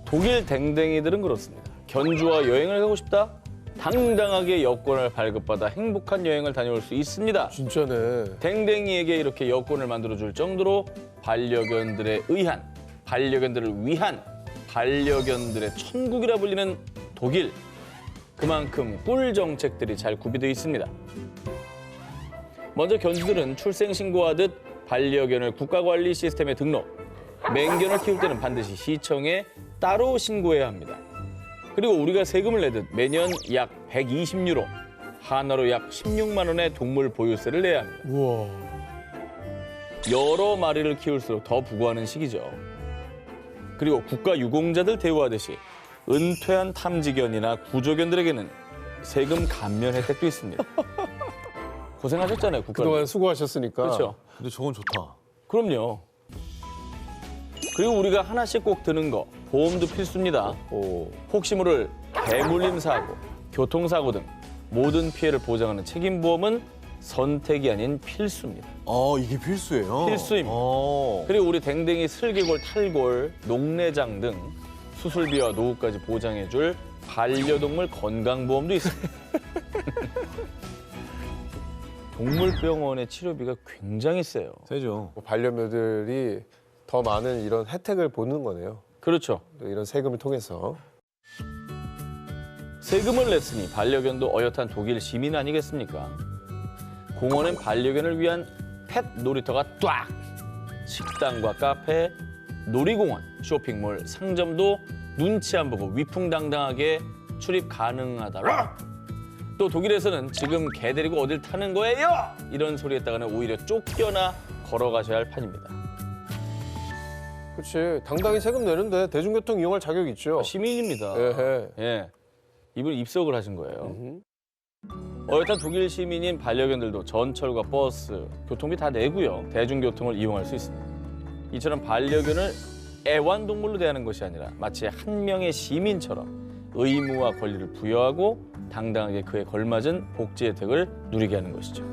독일 댕댕이들은 그렇습니다. 견주와 여행을 가고 싶다? 당당하게 여권을 발급받아 행복한 여행을 다녀올 수 있습니다. 진짜네. 댕댕이에게 이렇게 여권을 만들어줄 정도로 반려견들에 의한, 반려견들을 위한, 반려견들의 천국이라 불리는 독일. 그만큼 꿀 정책들이 잘 구비되어 있습니다. 먼저 견주들은 출생신고하듯 반려견을 국가관리 시스템에 등록, 맹견을 키울 때는 반드시 시청에 따로 신고해야 합니다. 그리고 우리가 세금을 내듯 매년 약 120유로, 한화로 약 16만 원의 동물 보유세를 내야 합니다. 우와. 여러 마리를 키울수록 더 부과하는 시기죠. 그리고 국가 유공자들 대우하듯이 은퇴한 탐지견이나 구조견들에게는 세금 감면 혜택도 있습니다. 고생하셨잖아요, 국가. 그동안 수고하셨으니까. 그렇죠. 근데 저건 좋다. 그럼요. 그리고 우리가 하나씩 꼭 드는 거, 보험도 필수입니다. 오. 혹시 모를 대물림 사고, 교통사고 등 모든 피해를 보장하는 책임보험은 선택이 아닌 필수입니다. 이게 필수예요? 필수입니다. 그리고 우리 댕댕이 슬개골, 탈골, 녹내장 등 수술비와 노후까지 보장해줄 반려동물 건강보험도 있습니다. 동물병원의 치료비가 굉장히 세요. 세죠. 반려묘들이 더 많은 이런 혜택을 보는 거네요. 그렇죠. 또 이런 세금을 통해서. 세금을 냈으니 반려견도 어엿한 독일 시민 아니겠습니까? 공원엔 반려견을 위한 펫 놀이터가 쫙! 식당과 카페, 놀이공원, 쇼핑몰, 상점도 눈치 안 보고 위풍당당하게 출입 가능하다. 또 독일에서는 지금 개 데리고 어딜 타는 거예요? 이런 소리 했다가는 오히려 쫓겨나 걸어가셔야 할 판입니다. 그렇지. 당당히 세금 내는데 대중교통 이용할 자격 있죠. 시민입니다. 예해. 예. 이분 입석을 하신 거예요. 어엿한 독일 시민인 반려견들도 전철과 버스, 교통비 다 내고요. 대중교통을 이용할 수 있습니다. 이처럼 반려견을 애완동물로 대하는 것이 아니라 마치 한 명의 시민처럼 의무와 권리를 부여하고 당당하게 그에 걸맞은 복지 혜택을 누리게 하는 것이죠.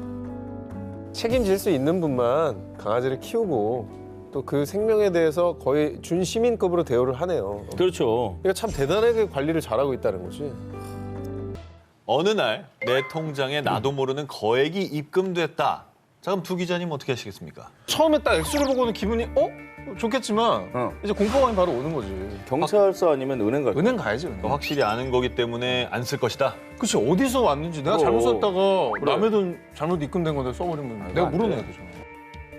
책임질 수 있는 분만 강아지를 키우고 또 그 생명에 대해서 거의 준시민급으로 대우를 하네요. 그렇죠. 그러니까 참 대단하게 관리를 잘하고 있다는 거지. 어느 날 내 통장에 나도 모르는 거액이 입금됐다. 자, 그럼 두 기자님 어떻게 하시겠습니까? 처음에 딱 액수를 보고는 기분이 좋겠지만 이제 공포감이 바로 오는 거지. 경찰서 아니면 은행 갈 은행 가야지. 은행. 확실히 아는 거기 때문에 안 쓸 것이다. 그치, 어디서 왔는지 내가 잘못 썼다가 남의 돈 잘못 입금된 건데 써버리면 내가 물어내야 되죠.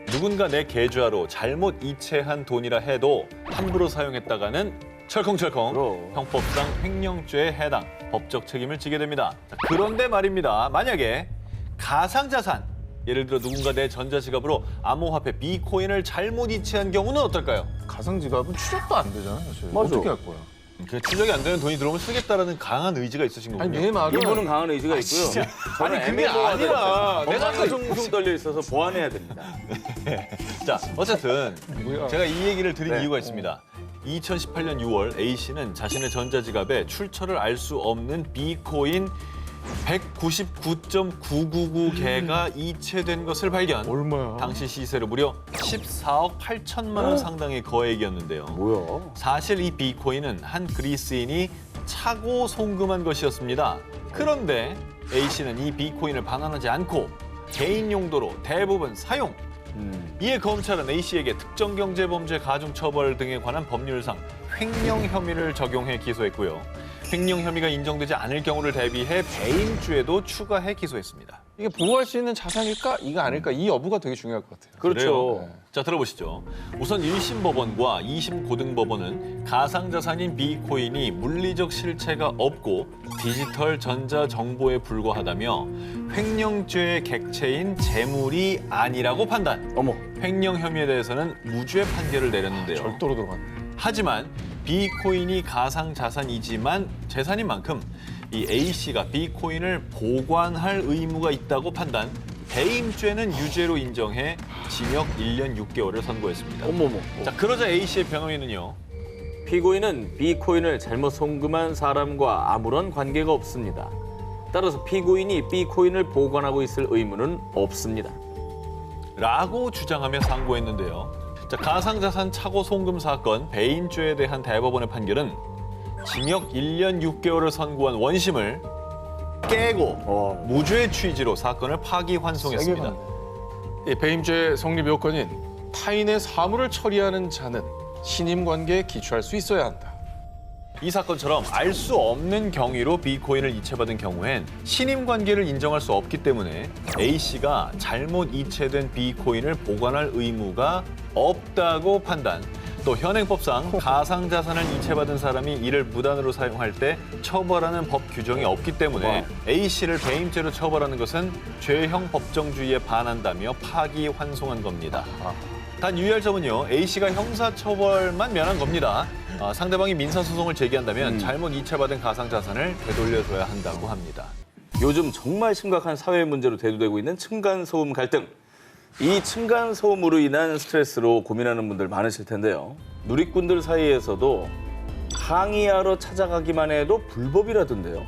누군가 내 계좌로 잘못 이체한 돈이라 해도 함부로 사용했다가는 철컹철컹 그럼. 형법상 횡령죄에 해당, 법적 책임을 지게 됩니다. 자, 그런데 말입니다. 만약에 가상자산, 예를 들어 누군가 내 전자지갑으로 암호화폐 비코인을 잘못 이체한 경우는 어떨까요? 가상지갑은 추적도 안 되잖아, 사실. 맞아. 어떻게 할 거야? 그 추적이 안 되는 돈이 들어오면 쓰겠다라는 강한 의지가 있으신 거군요. 아니, 내 말은. 이분은 강한 의지가 있고요. 저는 아니, 그게 애매모호하다 아니라 했어요. 내가 내가 둥둥 떨려 있어서 보완해야 됩니다. 자, 어쨌든 뭐야. 제가 이 얘기를 드린 네. 이유가 있습니다. 2018년 6월 A씨는 자신의 전자지갑에 출처를 알 수 없는 비코인 199.999개가 이체된 것을 발견. 얼마야? 당시 시세로 무려 14억 8천만 원 상당의 거액이었는데요. 뭐야? 사실 이 비코인은 한 그리스인이 차고 송금한 것이었습니다. 그런데 A씨는 이 비코인을 반환하지 않고 개인 용도로 대부분 사용. 이에 검찰은 A씨에게 특정경제범죄 가중처벌 등에 관한 법률상 횡령 혐의를 적용해 기소했고요. 횡령 혐의가 인정되지 않을 경우를 대비해 배임죄도 추가해 기소했습니다. 이게 보호할 수 있는 자산일까? 이거 아닐까? 이 여부가 되게 중요할 것 같아요. 그렇죠. 그래요? 자, 들어보시죠. 우선 1심 법원과 2심 고등법원은 가상자산인 비코인이 물리적 실체가 없고 디지털 전자정보에 불과하다며 횡령죄의 객체인 재물이 아니라고 판단. 어머. 횡령 혐의에 대해서는 무죄 판결을 내렸는데요. 절도로 들어갔네. 하지만 비코인이 가상자산이지만 재산인 만큼 이 A씨가 비코인을 보관할 의무가 있다고 판단, 배임죄는 유죄로 인정해 징역 1년 6개월을 선고했습니다. 어머머. 자, 그러자 A씨의 변호인은요. 피고인은 비코인을 잘못 송금한 사람과 아무런 관계가 없습니다. 따라서 피고인이 비코인을 보관하고 있을 의무는 없습니다. 라고 주장하며 상고했는데요. 자, 가상자산 차고 송금 사건 배임죄에 대한 대법원의 판결은 징역 1년 6개월을 선고한 원심을 깨고 무죄 취지로 사건을 파기환송했습니다. 이 배임죄 성립 요건인 타인의 사물을 처리하는 자는 신임 관계에 기초할 수 있어야 한다. 이 사건처럼 알 수 없는 경위로 비코인을 이체받은 경우엔 신임 관계를 인정할 수 없기 때문에 A씨가 잘못 이체된 비코인을 보관할 의무가 없다고 판단, 또 현행법상 가상자산을 이체받은 사람이 이를 무단으로 사용할 때 처벌하는 법 규정이 없기 때문에 A씨를 배임죄로 처벌하는 것은 죄형 법정주의에 반한다며 파기환송한 겁니다. 단 유의할 점은요, A씨가 형사처벌만 면한 겁니다. 상대방이 민사소송을 제기한다면 잘못 이체받은 가상자산을 되돌려줘야 한다고 합니다. 요즘 정말 심각한 사회 문제로 대두되고 있는 층간소음 갈등. 이 층간소음으로 인한 스트레스로 고민하는 분들 많으실 텐데요. 누리꾼들 사이에서도 항의하러 찾아가기만 해도 불법이라던데요.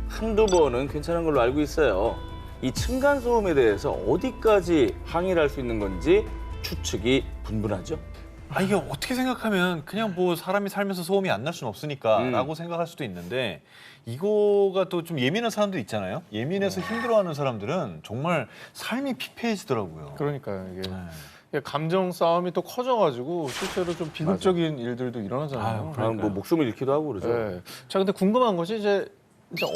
한두 번은 괜찮은 걸로 알고 있어요. 이 층간소음에 대해서 어디까지 항의를 할 수 있는 건지 추측이 분분하죠. 이게 어떻게 생각하면 그냥 뭐 사람이 살면서 소음이 안 날 수는 없으니까라고 생각할 수도 있는데 이거가 또 좀 예민한 사람들 있잖아요. 예민해서 힘들어하는 사람들은 정말 삶이 피폐해지더라고요. 그러니까요. 이게 감정 싸움이 또 커져가지고 실제로 좀 비극적인 일들도 일어나잖아요. 뭐 목숨을 잃기도 하고 그러죠. 네. 자, 근데 궁금한 것이 이제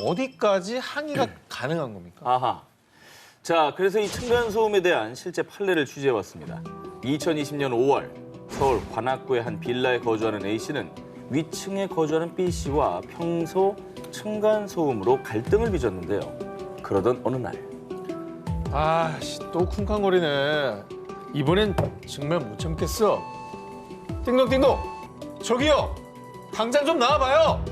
어디까지 항의가 가능한 겁니까? 아하. 자, 그래서 이 층간소음에 대한 실제 판례를 취재해왔습니다. 2020년 5월 서울 관악구의 한 빌라에 거주하는 A씨는 위층에 거주하는 B씨와 평소 층간소음으로 갈등을 빚었는데요. 그러던 어느 날 아씨, 또 쿵쾅거리네. 이번엔 정말 못 참겠어. 띵동띵동, 저기요, 당장 좀 나와봐요.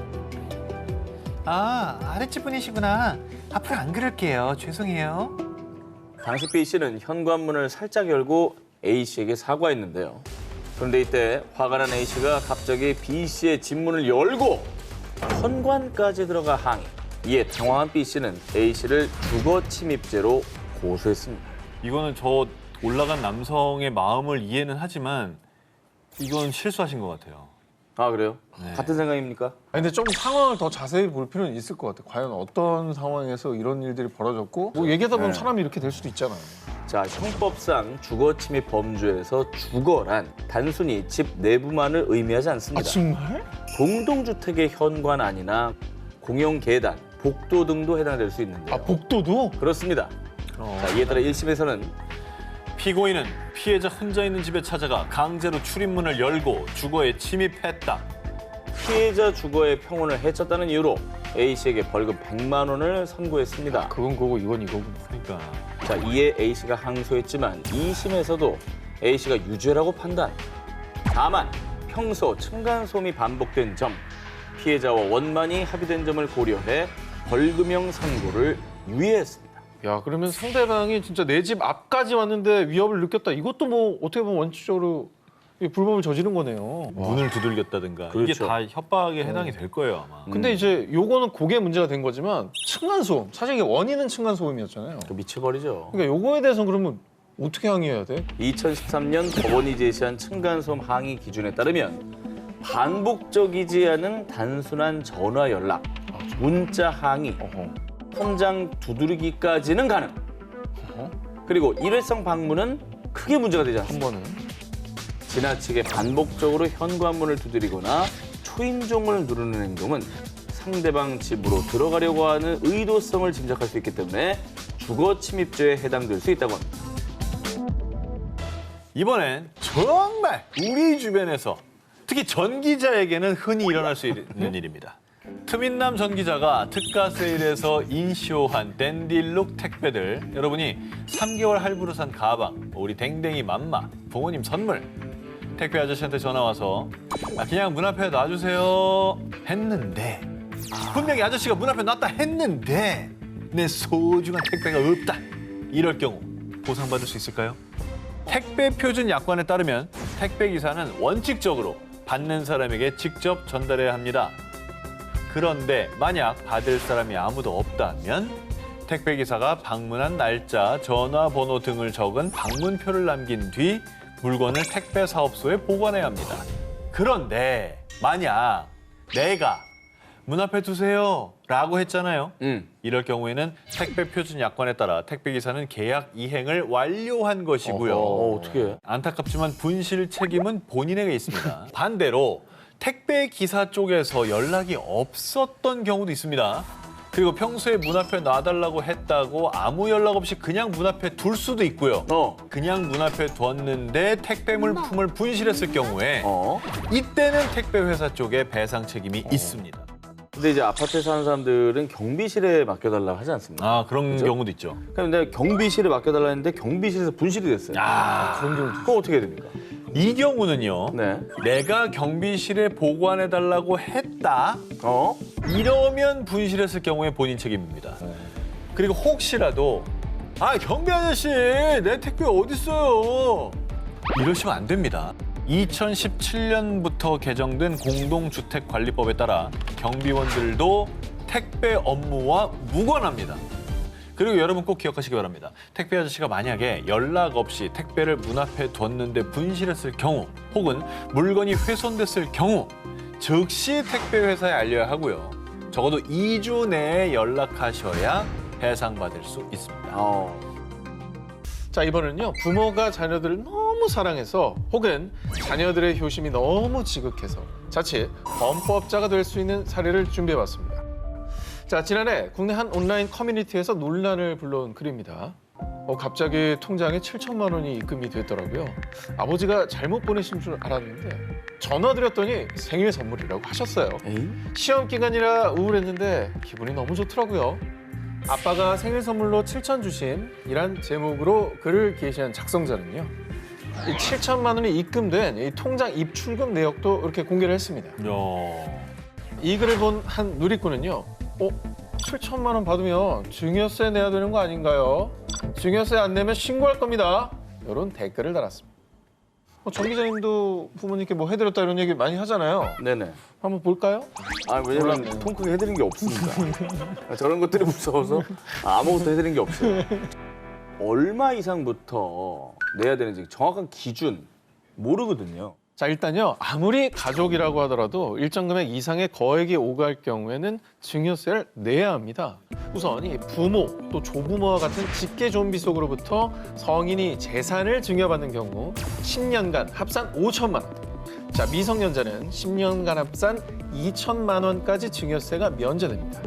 아랫집 분이시구나. 앞으로 안 그럴게요. 죄송해요. 당시 B씨는 현관문을 살짝 열고 A씨에게 사과했는데요. 그런데 이때 화가 난 A씨가 갑자기 B씨의 집 문을 열고 현관까지 들어가 항의. 이에 당황한 B씨는 A씨를 주거 침입죄로 고소했습니다. 이거는 저 올라간 남성의 마음을 이해는 하지만 이건 실수하신 것 같아요. 아, 그래요? 같은 생각입니까? 근데 좀 상황을 더 자세히 볼 필요는 있을 것 같아요. 과연 어떤 상황에서 이런 일들이 벌어졌고 뭐 얘기하다 보면 사람이 이렇게 될 수도 있잖아요. 자, 형법상 주거 침입 범죄에서 주거란 단순히 집 내부만을 의미하지 않습니다. 정말? 공동주택의 현관안이나 공용 계단, 복도 등도 해당될 수 있는데요. 복도도? 그렇습니다. 자, 이에 따라 1심에서는 피고인은 피해자 혼자 있는 집에 찾아가 강제로 출입문을 열고 주거에 침입했다. 피해자 주거의 평온을 해쳤다는 이유로 A씨에게 벌금 100만 원을 선고했습니다. 그건 그거고 이건 이거고. 그러니까 자, 이에 A씨가 항소했지만 2심에서도 A씨가 유죄라고 판단. 다만 평소 층간소음이 반복된 점, 피해자와 원만히 합의된 점을 고려해 벌금형 선고를 유예했습니다. 야, 그러면 상대방이 진짜 내 집 앞까지 왔는데 위협을 느꼈다. 이것도 뭐 어떻게 보면 원칙적으로 불법을 저지른 거네요. 문을 두들겼다든가 이게 그렇죠. 다 협박에 해당이 될 거예요 아마. 근데 이제 요거는 그게 문제가 된 거지만 층간소음, 사실 이게 원인은 층간소음이었잖아요. 또 미쳐버리죠. 그러니까 요거에 대해서는 그러면 어떻게 항의해야 돼? 2013년 법원이 제시한 층간소음 항의 기준에 따르면 반복적이지 않은 단순한 전화 연락, 문자 항의, 현장 두드리기까지는 가능. 그리고 일회성 방문은 크게 문제가 되지 한 않습니다. 번은. 지나치게 반복적으로 현관문을 두드리거나 초인종을 누르는 행동은 상대방 집으로 들어가려고 하는 의도성을 짐작할 수 있기 때문에 주거 침입죄에 해당될 수 있다고 합니다. 이번엔 정말 우리 주변에서 특히 전 기자에게는 흔히 일어날 수 있는 일입니다. 트민남 전 기자가 특가 세일에서 인쇼한 댄디룩 택배들, 여러분이 3개월 할부로 산 가방, 우리 댕댕이 맘마, 부모님 선물, 택배 아저씨한테 전화 와서 그냥 문 앞에 놔주세요 했는데, 분명히 아저씨가 문 앞에 놨다 했는데 내 소중한 택배가 없다, 이럴 경우 보상받을 수 있을까요? 택배 표준 약관에 따르면 택배 기사는 원칙적으로 받는 사람에게 직접 전달해야 합니다. 그런데 만약 받을 사람이 아무도 없다면 택배 기사가 방문한 날짜, 전화번호 등을 적은 방문표를 남긴 뒤 물건을 택배 사업소에 보관해야 합니다. 그런데 만약 내가 문 앞에 두세요 라고 했잖아요. 이럴 경우에는 택배 표준 약관에 따라 택배 기사는 계약 이행을 완료한 것이고요. 어떻게 해? 안타깝지만 분실 책임은 본인에게 있습니다. 반대로 택배 기사 쪽에서 연락이 없었던 경우도 있습니다. 그리고 평소에 문 앞에 놔달라고 했다고 아무 연락 없이 그냥 문 앞에 둘 수도 있고요. 그냥 문 앞에 뒀는데 택배 물품을 분실했을 경우에 이때는 택배 회사 쪽에 배상 책임이 있습니다. 근데 이제 아파트에 사는 사람들은 경비실에 맡겨달라고 하지 않습니까? 아, 그런 그죠? 경우도 있죠. 그런데 경비실에 맡겨달라 했는데 경비실에서 분실이 됐어요. 그런 경우 그거 어떻게 해야 됩니까? 이 경우는요. 네. 내가 경비실에 보관해달라고 했다. 이러면 분실했을 경우에 본인 책임입니다. 그리고 혹시라도 경비 아저씨 내 택배 어디 있어요? 이러시면 안 됩니다. 2017년부터 개정된 공동주택관리법에 따라 경비원들도 택배 업무와 무관합니다. 그리고 여러분 꼭 기억하시기 바랍니다. 택배 아저씨가 만약에 연락 없이 택배를 문 앞에 뒀는데 분실했을 경우 혹은 물건이 훼손됐을 경우 즉시 택배 회사에 알려야 하고요. 적어도 2주 내에 연락하셔야 배상받을 수 있습니다. 자, 이번에는요. 부모가 자녀들을 너무 사랑해서 혹은 자녀들의 효심이 너무 지극해서 자칫 범법자가 될 수 있는 사례를 준비해봤습니다. 자, 지난해 국내 한 온라인 커뮤니티에서 논란을 불러온 글입니다. 갑자기 통장에 7천만 원이 입금이 됐더라고요. 아버지가 잘못 보내신 줄 알았는데 전화 드렸더니 생일 선물이라고 하셨어요. 시험 기간이라 우울했는데 기분이 너무 좋더라고요. 아빠가 생일 선물로 7천 주심이란 제목으로 글을 게시한 작성자는요. 이 7천만 원이 입금된 이 통장 입출금 내역도 이렇게 공개를 했습니다. 이 글을 본 한 누리꾼은요. 7천만 원 받으면 증여세 내야 되는 거 아닌가요? 증여세 안 내면 신고할 겁니다. 이런 댓글을 달았습니다. 정 기자님도 부모님께 뭐 해드렸다 이런 얘기 많이 하잖아요. 네네. 한번 볼까요? 왜냐면 통 크게 해드린 게 없습니다. 저런 것들이 무서워서 아무것도 해드린 게 없어요. 얼마 이상부터 내야 되는지 정확한 기준 모르거든요. 자, 일단요. 아무리 가족이라고 하더라도 일정 금액 이상의 거액이 오갈 경우에는 증여세를 내야 합니다. 우선 이 부모 또 조부모와 같은 직계 존비속으로부터 성인이 재산을 증여받는 경우 10년간 합산 5천만 원. 자, 미성년자는 10년간 합산 2천만 원까지 증여세가 면제됩니다.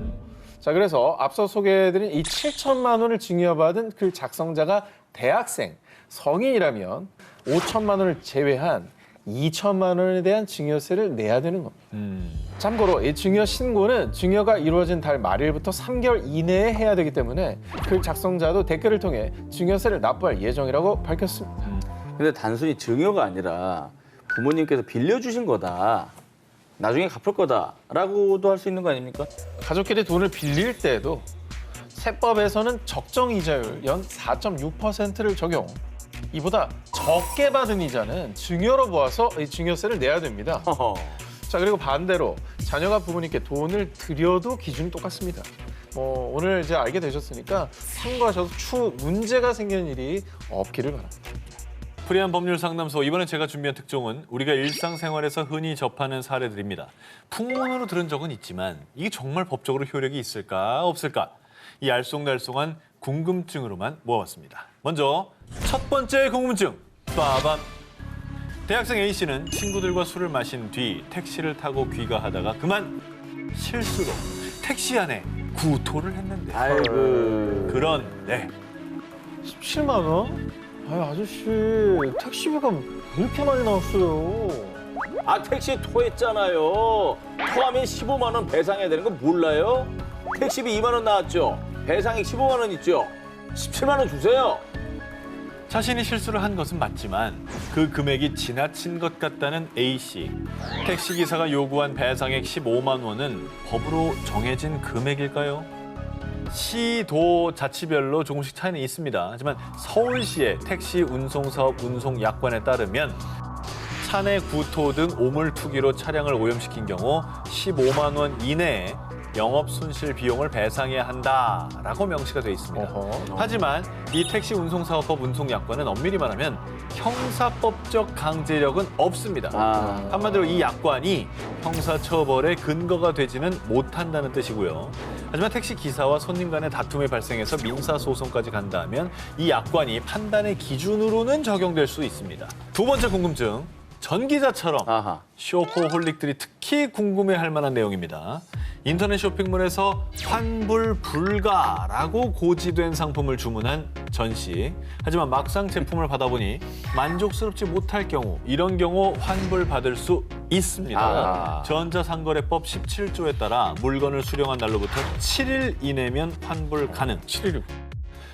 자, 그래서 앞서 소개해드린 이 7천만 원을 증여받은 그 작성자가 대학생, 성인이라면 5천만 원을 제외한 2천만 원에 대한 증여세를 내야 되는 겁니다. 참고로 이 증여 신고는 증여가 이루어진 달 말일부터 3개월 이내에 해야 되기 때문에 글 작성자도 댓글을 통해 증여세를 납부할 예정이라고 밝혔습니다. 근데 단순히 증여가 아니라 부모님께서 빌려주신 거다. 나중에 갚을 거다라고도 할 수 있는 거 아닙니까? 가족끼리 돈을 빌릴 때에도 세법에서는 적정 이자율 연 4.6%를 적용. 이보다 적게 받은 이자는 증여로 보아서 이 증여세를 내야 됩니다. 자, 그리고 반대로 자녀가 부모님께 돈을 드려도 기준이 똑같습니다. 오늘 이제 알게 되셨으니까 참고하셔서 추후 문제가 생기는 일이 없기를 바랍니다. 프리한 법률 상담소, 이번에 제가 준비한 특종은 우리가 일상생활에서 흔히 접하는 사례들입니다. 풍문으로 들은 적은 있지만 이게 정말 법적으로 효력이 있을까 없을까? 이 알쏭달쏭한 궁금증으로만 모아봤습니다. 먼저 첫 번째 궁금증, 빠밤. 대학생 A씨는 친구들과 술을 마신 뒤 택시를 타고 귀가하다가 그만 실수로 택시 안에 구토를 했는데 그런데 17만 원? 아저씨 택시비가 왜 이렇게 많이 나왔어요? 택시 토했잖아요. 토하면 15만 원 배상해야 되는 거 몰라요? 택시비 2만 원 나왔죠? 배상액 15만 원 있죠? 17만 원 주세요. 자신이 실수를 한 것은 맞지만 그 금액이 지나친 것 같다는 A씨. 택시기사가 요구한 배상액 15만 원은 법으로 정해진 금액일까요? 시, 도, 자치별로 조금씩 차이는 있습니다. 하지만 서울시의 택시 운송사업 운송약관에 따르면 차내 구토 등 오물 투기로 차량을 오염시킨 경우 15만 원 이내에 영업 손실 비용을 배상해야 한다라고 명시가 돼 있습니다. 하지만 이 택시 운송사업법 운송약관은 엄밀히 말하면 형사법적 강제력은 없습니다. 한마디로 이 약관이 형사처벌의 근거가 되지는 못한다는 뜻이고요. 하지만 택시 기사와 손님 간의 다툼이 발생해서 민사소송까지 간다면 이 약관이 판단의 기준으로는 적용될 수 있습니다. 두 번째 궁금증. 전 기자처럼 쇼퍼홀릭들이 특히 궁금해할 만한 내용입니다. 인터넷 쇼핑몰에서 환불 불가라고 고지된 상품을 주문한 전 씨. 하지만 막상 제품을 받아보니 만족스럽지 못할 경우, 이런 경우 환불 받을 수 있습니다. 전자상거래법 17조에 따라 물건을 수령한 날로부터 7일 이내면 환불 가능. 7일.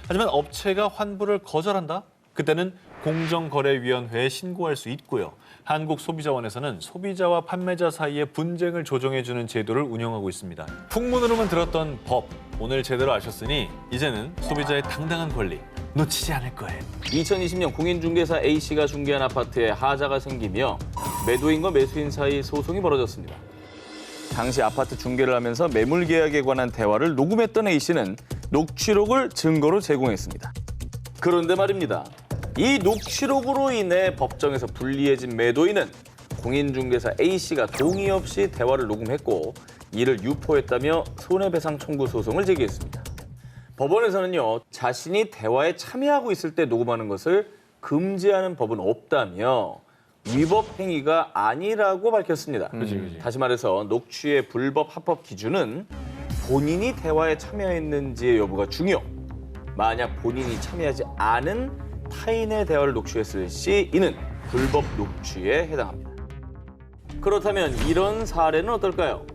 하지만 업체가 환불을 거절한다? 그때는 공정거래위원회에 신고할 수 있고요. 한국소비자원에서는 소비자와 판매자 사이의 분쟁을 조정해주는 제도를 운영하고 있습니다. 풍문으로만 들었던 법, 오늘 제대로 아셨으니 이제는 소비자의 당당한 권리 놓치지 않을 거예요. 2020년 공인중개사 A씨가 중개한 아파트에 하자가 생기며 매도인과 매수인 사이 소송이 벌어졌습니다. 당시 아파트 중개를 하면서 매물 계약에 관한 대화를 녹음했던 A씨는 녹취록을 증거로 제공했습니다. 그런데 말입니다. 이 녹취록으로 인해 법정에서 불리해진 매도인은 공인중개사 A씨가 동의 없이 대화를 녹음했고 이를 유포했다며 손해배상 청구 소송을 제기했습니다. 법원에서는요, 자신이 대화에 참여하고 있을 때 녹음하는 것을 금지하는 법은 없다며 위법 행위가 아니라고 밝혔습니다. 다시 말해서 녹취의 불법 합법 기준은 본인이 대화에 참여했는지의 여부가 중요. 만약 본인이 참여하지 않은 타인의 대화를 녹취했을 시 이는 불법 녹취에 해당합니다. 그렇다면 이런 사례는 어떨까요?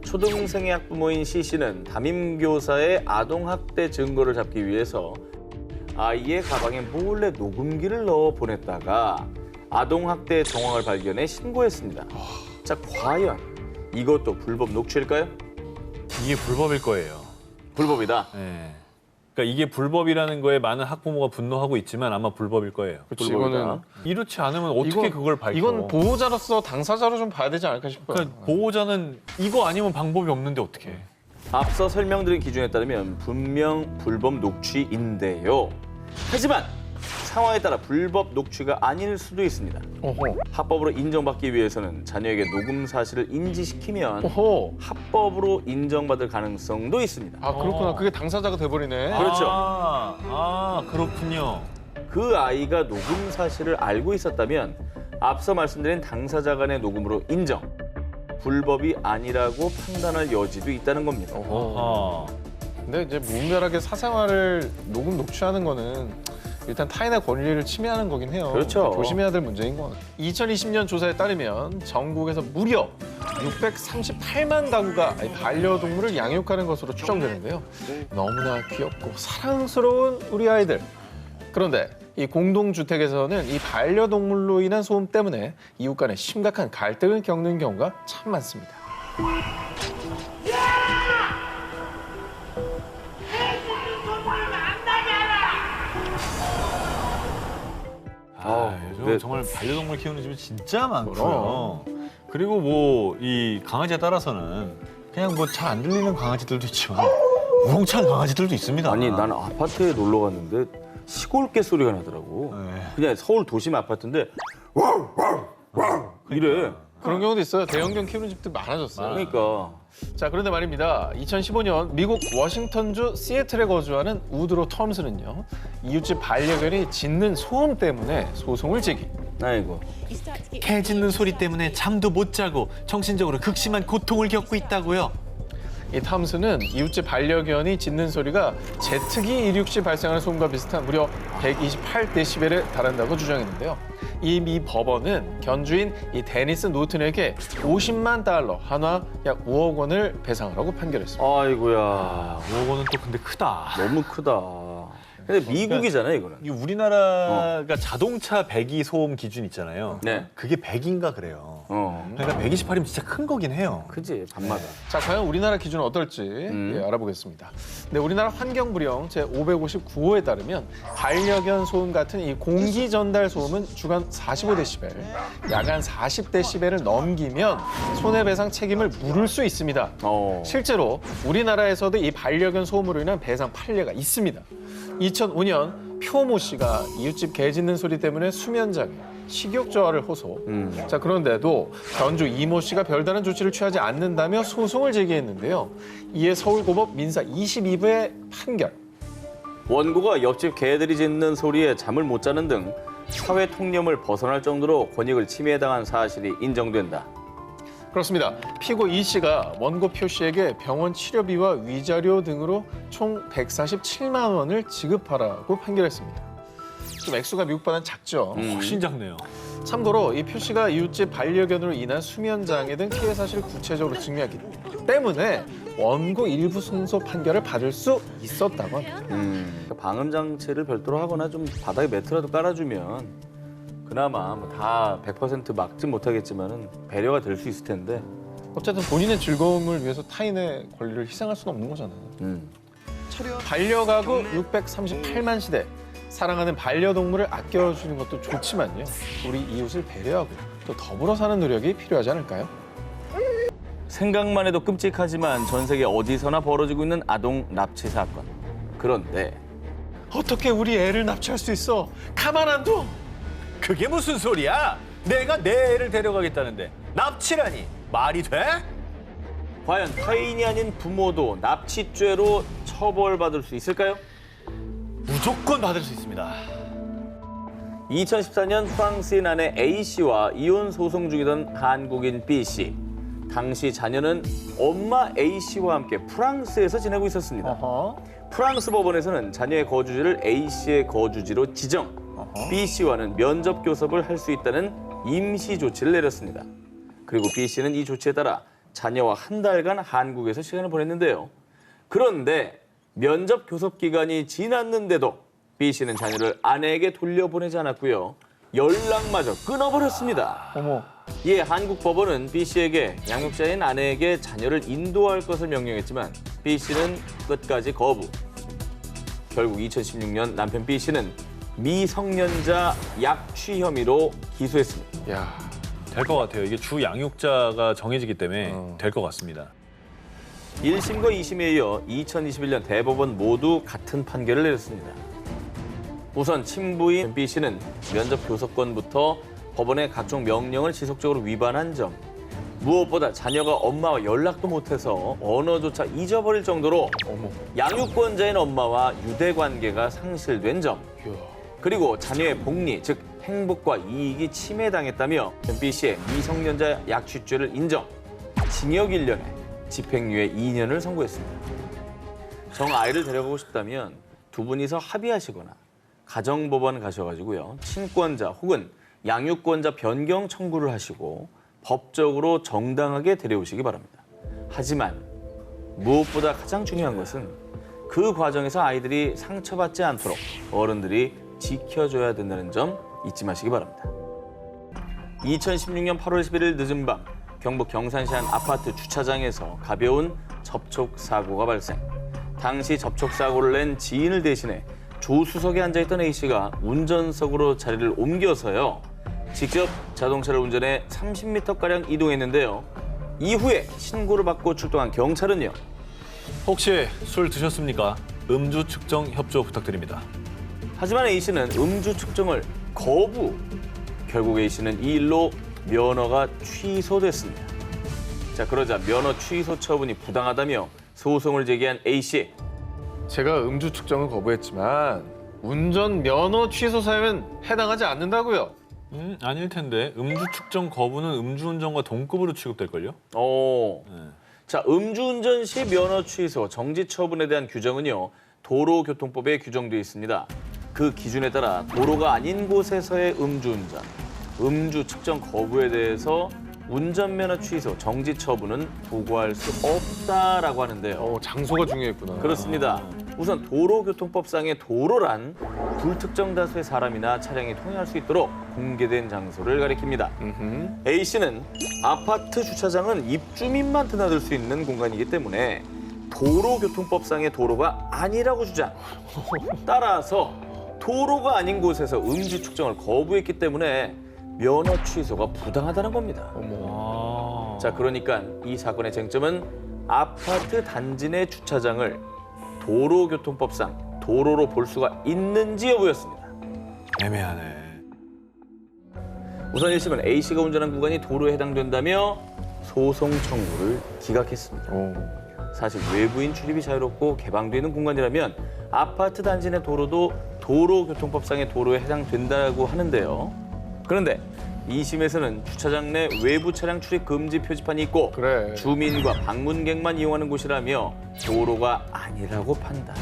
초등생의 학부모인 C씨는 담임교사의 아동학대 증거를 잡기 위해서 아이의 가방에 몰래 녹음기를 넣어 보냈다가 아동학대 정황을 발견해 신고했습니다. 자, 과연 이것도 불법 녹취일까요? 이게 불법일 거예요. 불법이다. 네. 그러니까 이게 불법이라는 거에 많은 학부모가 분노하고 있지만 아마 불법일 거예요. 그렇지, 불법이다. 이거는 이렇지 않으면 어떻게 이건- 그걸 밝혀? 이건 보호자로서 당사자로 좀 봐야 되지 않을까 싶어요. 그러니까 보호자는 이거 아니면 방법이 없는데 어떻게? 앞서 설명드린 기준에 따르면 분명 불법 녹취인데요. 하지만 상황에 따라 불법 녹취가 아닐 수도 있습니다. 어허. 합법으로 인정받기 위해서는 자녀에게 녹음 사실을 인지시키면 어허. 합법으로 인정받을 가능성도 있습니다. 아 그렇구나. 그게 당사자가 돼버리네. 그렇죠. 그렇군요. 그 아이가 녹음 사실을 알고 있었다면 앞서 말씀드린 당사자 간의 녹음으로 인정, 불법이 아니라고 판단할 여지도 있다는 겁니다. 어허. 아, 근데 이제 무분별하게 사생활을 녹음 녹취하는 거는 일단 타인의 권리를 침해하는 거긴 해요. 그렇죠. 조심해야 될 문제인 것 같아요. 2020년 조사에 따르면 전국에서 무려 638만 가구가 반려동물을 양육하는 것으로 추정되는데요. 너무나 귀엽고 사랑스러운 우리 아이들. 그런데 이 공동주택에서는 이 반려동물로 인한 소음 때문에 이웃 간에 심각한 갈등을 겪는 경우가 참 많습니다. 요즘 네. 정말 반려동물 키우는 집이 진짜 많고요. 그리고 뭐 이 강아지에 따라서는 그냥 뭐 잘 안 들리는 강아지들도 있지만 우렁찬 강아지들도 있습니다. 아니, 나는 아파트에 놀러 갔는데 시골 개 소리가 나더라고. 네. 그냥 서울 도심 아파트인데 이래. 그런 경우도 있어요. 대형견 키우는 집들 많아졌어요. 그러니까 자, 그런데 말입니다. 2015년 미국 워싱턴주 시애틀에 거주하는 우드로 톰스는요. 이웃집 반려견이 짖는 소음 때문에 소송을 제기. 아이고. 개 짖는 소리 때문에 잠도 못 자고 정신적으로 극심한 고통을 겪고 있다고요. 이 톰스는 이웃집 반려견이 짖는 소리가 제트기 이륙 시 발생하는 소음과 비슷한 무려 128데시벨에 달한다고 주장했는데요. 이 미 법원은 견주인 이 데니스 노튼에게 50만 달러, 한화 약 5억 원을 배상하라고 판결했습니다. 아이고야. 5억 원은 또 근데 크다. 너무 크다. 근데 미국이잖아요, 이거는. 이 우리나라가 자동차 배기 소음 기준 있잖아요. 네. 그게 100인가 그래요. 어. 그러니까 128이면 진짜 큰 거긴 해요. 크지, 밤마다. 자, 과연 우리나라 기준은 어떨지 예, 알아보겠습니다. 네, 우리나라 환경부령 제559호에 따르면 반려견 소음 같은 이 공기 전달 소음은 주간 45데시벨, 야간 40데시벨을 넘기면 손해배상 책임을 물을 수 있습니다. 실제로 우리나라에서도 이 반려견 소음으로 인한 배상 판례가 있습니다. 2005년 표모 씨가 이웃집 개 짖는 소리 때문에 수면장애, 식욕저하를 호소. 자, 그런데도 견주 이모 씨가 별다른 조치를 취하지 않는다며 소송을 제기했는데요. 이에 서울고법 민사 22부의 판결. 원고가 옆집 개들이 짖는 소리에 잠을 못 자는 등 사회 통념을 벗어날 정도로 권익을 침해당한 사실이 인정된다. 그렇습니다. 피고 이 씨가 원고 표 씨에게 병원 치료비와 위자료 등으로 총 147만 원을 지급하라고 판결했습니다. 좀 액수가 미국보다는 작죠. 훨씬 작네요. 참고로 이 표 씨가 이웃집 반려견으로 인한 수면 장애 등 피해 사실을 구체적으로 증명했기 때문에 원고 일부 승소 판결을 받을 수 있었다고 합니다. 그러니까 방음 장치를 별도로 하거나 좀 바닥에 매트라도 깔아주면 그나마 뭐 다 100% 막지 못하겠지만은 배려가 될 수 있을 텐데. 어쨌든 본인의 즐거움을 위해서 타인의 권리를 희생할 수는 없는 거잖아요. 음. 반려가구 638만 시대. 사랑하는 반려동물을 아껴주는 것도 좋지만요. 우리 이웃을 배려하고 또 더불어 사는 노력이 필요하지 않을까요? 생각만 해도 끔찍하지만 전 세계 어디서나 벌어지고 있는 아동 납치 사건. 그런데 어떻게 우리 애를 납치할 수 있어? 가만 안 둬! 그게 무슨 소리야? 내가 내 애를 데려가겠다는데 납치라니 말이 돼? 과연 타인이 아닌 부모도 납치죄로 처벌받을 수 있을까요? 무조건 받을 수 있습니다. 2014년 프랑스인 아내 A씨와 이혼 소송 중이던 한국인 B씨. 당시 자녀는 엄마 A씨와 함께 프랑스에서 지내고 있었습니다. 프랑스 법원에서는 자녀의 거주지를 A씨의 거주지로 지정, B씨와는 면접 교섭을 할 수 있다는 임시 조치를 내렸습니다. 그리고 B씨는 이 조치에 따라 자녀와 한 달간 한국에서 시간을 보냈는데요. 그런데 면접 교섭 기간이 지났는데도 B씨는 자녀를 아내에게 돌려보내지 않았고요. 연락마저 끊어버렸습니다. 어머. 이에 한국 법원은 B씨에게 양육자인 아내에게 자녀를 인도할 것을 명령했지만 B씨는 끝까지 거부. 결국 2016년 남편 B씨는 미성년자 약취 혐의로 기소했습니다. 야, 될 것 같아요. 이게 주 양육자가 정해지기 때문에 될 것 같습니다. 1심과 2심에 이어 2021년 대법원 모두 같은 판결을 내렸습니다. 우선 친부인 B씨는 면접 교섭권부터 법원의 각종 명령을 지속적으로 위반한 점, 무엇보다 자녀가 엄마와 연락도 못해서 언어조차 잊어버릴 정도로 양육권자인 엄마와 유대관계가 상실된 점, 그리고 자녀의 복리, 즉 행복과 이익이 침해당했다며 B씨의 미성년자 약취죄를 인정, 징역 1년에 집행유예 2년을 선고했습니다. 정 아이를 데려가고 싶다면 두 분이서 합의하시거나 가정법원 가셔가지고요. 친권자 혹은 양육권자 변경 청구를 하시고 법적으로 정당하게 데려오시기 바랍니다. 하지만 무엇보다 가장 중요한 것은 그 과정에서 아이들이 상처받지 않도록 어른들이 지켜줘야 된다는 점 잊지 마시기 바랍니다. 2016년 8월 11일 늦은 밤 경북 경산시 한 아파트 주차장에서 가벼운 접촉사고가 발생. 당시 접촉사고를 낸 지인을 대신해 조수석에 앉아있던 A씨가 운전석으로 자리를 옮겨서요. 직접 자동차를 운전해 30m가량 이동했는데요. 이후에 신고를 받고 출동한 경찰은요. 혹시 술 드셨습니까? 음주 측정 협조 부탁드립니다. 하지만 A씨는 음주 측정을 거부. 결국 A씨는 이 일로 면허가 취소됐습니다. 자, 그러자 면허 취소 처분이 부당하다며 소송을 제기한 A씨. 제가 음주 측정을 거부했지만 운전 면허 취소 사유는 해당하지 않는다고요. 아닐 텐데 음주 측정 거부는 음주운전과 동급으로 취급될걸요? 자, 음주운전 시 면허 취소, 정지 처분에 대한 규정은요. 도로교통법에 규정되어 있습니다. 그 기준에 따라 도로가 아닌 곳에서의 음주운전, 음주 측정 거부에 대해서 운전면허 취소, 정지 처분은 부과할 수 없다라고 하는데요. 장소가 중요했구나. 그렇습니다. 우선 도로교통법상의 도로란 불특정 다수의 사람이나 차량이 통행할 수 있도록 공개된 장소를 가리킵니다. A씨는 아파트 주차장은 입주민만 드나들 수 있는 공간이기 때문에 도로교통법상의 도로가 아니라고 주장. 따라서 도로가 아닌 곳에서 음주 측정을 거부했기 때문에 면허 취소가 부당하다는 겁니다. 자, 그러니까 이 사건의 쟁점은 아파트 단지 내 주차장을 도로교통법상 도로로 볼 수가 있는지 여부였습니다. 애매하네. 우선 1심은 A씨가 운전한 구간이 도로에 해당된다며 소송 청구를 기각했습니다. 사실 외부인 출입이 자유롭고 개방되는 공간이라면 아파트 단지 내 도로도 도로교통법상의 도로에 해당된다고 하는데요. 그런데 2심에서는 주차장 내 외부 차량 출입 금지 표지판이 있고 그래. 주민과 방문객만 이용하는 곳이라며 도로가 아니라고 판단.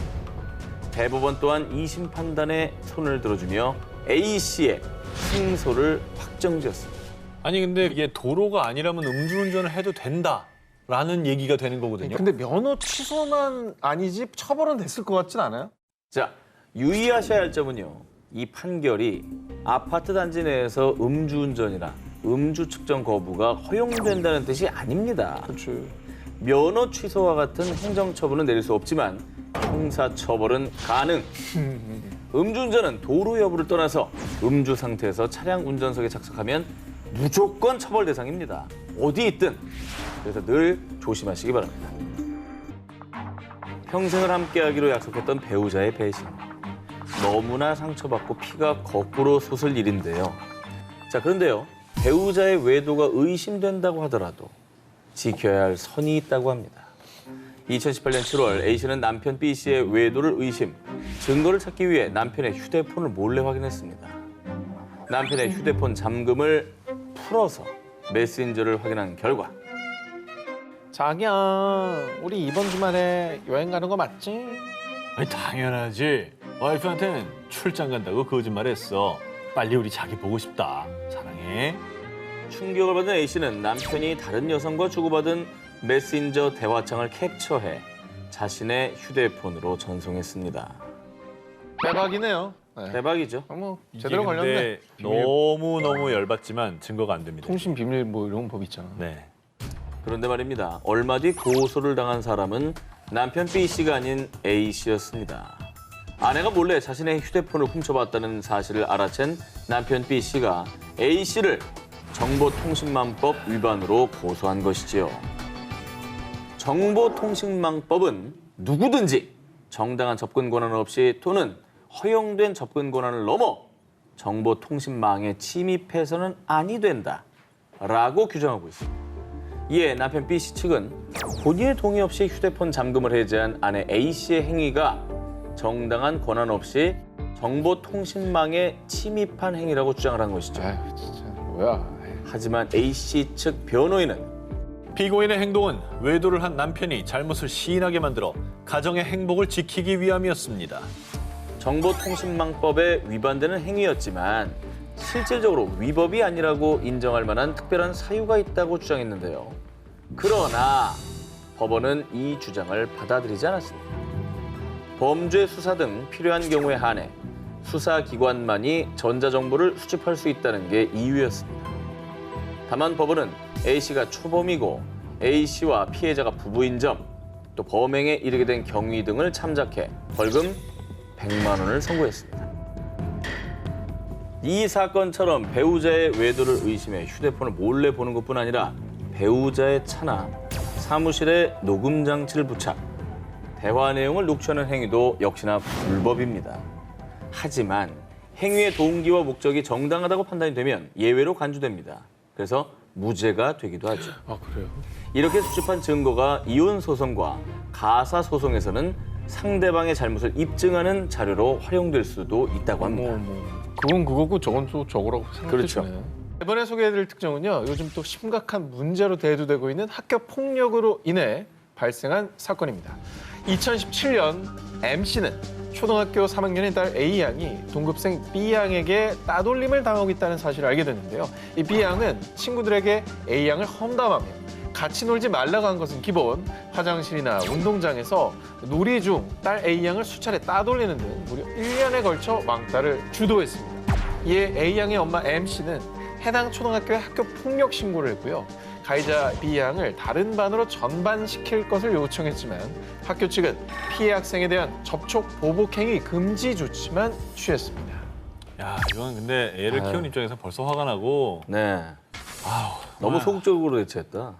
대법원 또한 2심 판단에 손을 들어주며 A씨의 승소를 확정지었습니다. 아니 근데 이게 도로가 아니라면 음주운전을 해도 된다라는 얘기가 되는 거거든요. 근데 면허 취소만 아니지 처벌은 됐을 것 같진 않아요? 자, 유의하셔야 할 점은요. 이 판결이 아파트 단지 내에서 음주운전이나 음주 측정 거부가 허용된다는 뜻이 아닙니다. 그렇지. 면허 취소와 같은 행정처분은 내릴 수 없지만 형사처벌은 가능. 음주운전은 도로 여부를 떠나서 음주 상태에서 차량 운전석에 착석하면 무조건 처벌 대상입니다. 어디 있든. 그래서 늘 조심하시기 바랍니다. 평생을 함께하기로 약속했던 배우자의 배신. 너무나 상처받고 피가 거꾸로 솟을 일인데요. 자, 그런데요. 배우자의 외도가 의심된다고 하더라도 지켜야 할 선이 있다고 합니다. 2018년 7월 A씨는 남편 B씨의 외도를 의심, 증거를 찾기 위해 남편의 휴대폰을 몰래 확인했습니다. 남편의 휴대폰 잠금을 풀어서 메신저를 확인한 결과 자기야, 우리 이번 주말에 여행 가는 거 맞지? 아니 당연하지. 와이프한테는 출장 간다고 거짓말했어. 빨리 우리 자기 보고 싶다. 사랑해. 충격을 받은 A씨는 남편이 다른 여성과 주고받은 메신저 대화창을 캡처해 자신의 휴대폰으로 전송했습니다. 대박이네요. 네. 대박이죠. 뭐 제대로 걸렸네. 너무 열받지만 증거가 안 됩니다. 통신 비밀 뭐 이런 법 있잖아. 네. 그런데 말입니다. 얼마 뒤 고소를 당한 사람은 남편 B씨가 아닌 A씨였습니다. 아내가 몰래 자신의 휴대폰을 훔쳐봤다는 사실을 알아챈 남편 B씨가 A씨를 정보통신망법 위반으로 고소한 것이지요. 정보통신망법은 누구든지 정당한 접근 권한 없이 또는 허용된 접근 권한을 넘어 정보통신망에 침입해서는 아니 된다라고 규정하고 있습니다. 이에 남편 B씨 측은 본인의 동의 없이 휴대폰 잠금을 해제한 아내 A씨의 행위가 정당한 권한 없이 정보통신망에 침입한 행위라고 주장을 한 것이죠. 아유, 진짜 뭐야. 하지만 A씨 측 변호인은 피고인의 행동은 외도를 한 남편이 잘못을 시인하게 만들어 가정의 행복을 지키기 위함이었습니다. 정보통신망법에 위반되는 행위였지만 실질적으로 위법이 아니라고 인정할 만한 특별한 사유가 있다고 주장했는데요. 그러나 법원은 이 주장을 받아들이지 않았습니다. 범죄 수사 등 필요한 경우에 한해 수사기관만이 전자정보를 수집할 수 있다는 게 이유였습니다. 다만 법원은 A씨가 초범이고 A씨와 피해자가 부부인 점, 또 범행에 이르게 된 경위 등을 참작해 벌금 100만 원을 선고했습니다. 이 사건처럼 배우자의 외도를 의심해 휴대폰을 몰래 보는 것뿐 아니라 배우자의 차나 사무실에 녹음 장치를 부착, 대화 내용을 녹취하는 행위도 역시나 불법입니다. 하지만 행위의 동기와 목적이 정당하다고 판단이 되면 예외로 간주됩니다. 그래서 무죄가 되기도 하죠. 아, 그래요? 이렇게 수집한 증거가 이혼 소송과 가사 소송에서는 상대방의 잘못을 입증하는 자료로 활용될 수도 있다고 합니다. 그건 그거고 저건 또 저거라고 생각해주네. 그렇죠. 이번에 소개해드릴 특종은요. 요즘 또 심각한 문제로 대두되고 있는 학교 폭력으로 인해 발생한 사건입니다. 2017년 M씨는 초등학교 3학년의 딸 A양이 동급생 B양에게 따돌림을 당하고 있다는 사실을 알게 됐는데요. 이 B양은 친구들에게 A양을 험담하며 같이 놀지 말라고 한 것은 기본, 화장실이나 운동장에서 놀이 중 딸 A양을 수차례 따돌리는 등 무려 1년에 걸쳐 왕따를 주도했습니다. 이에 A양의 엄마 M씨는 해당 초등학교에 학교 폭력 신고를 했고요. 가해자 B양을 다른 반으로 전반시킬 것을 요청했지만 학교 측은 피해 학생에 대한 접촉 보복 행위 금지 조치만 취했습니다. 야, 이건 근데 애를 키우는 입장에서 벌써 화가 나고. 네. 너무 소극적으로 대처했다.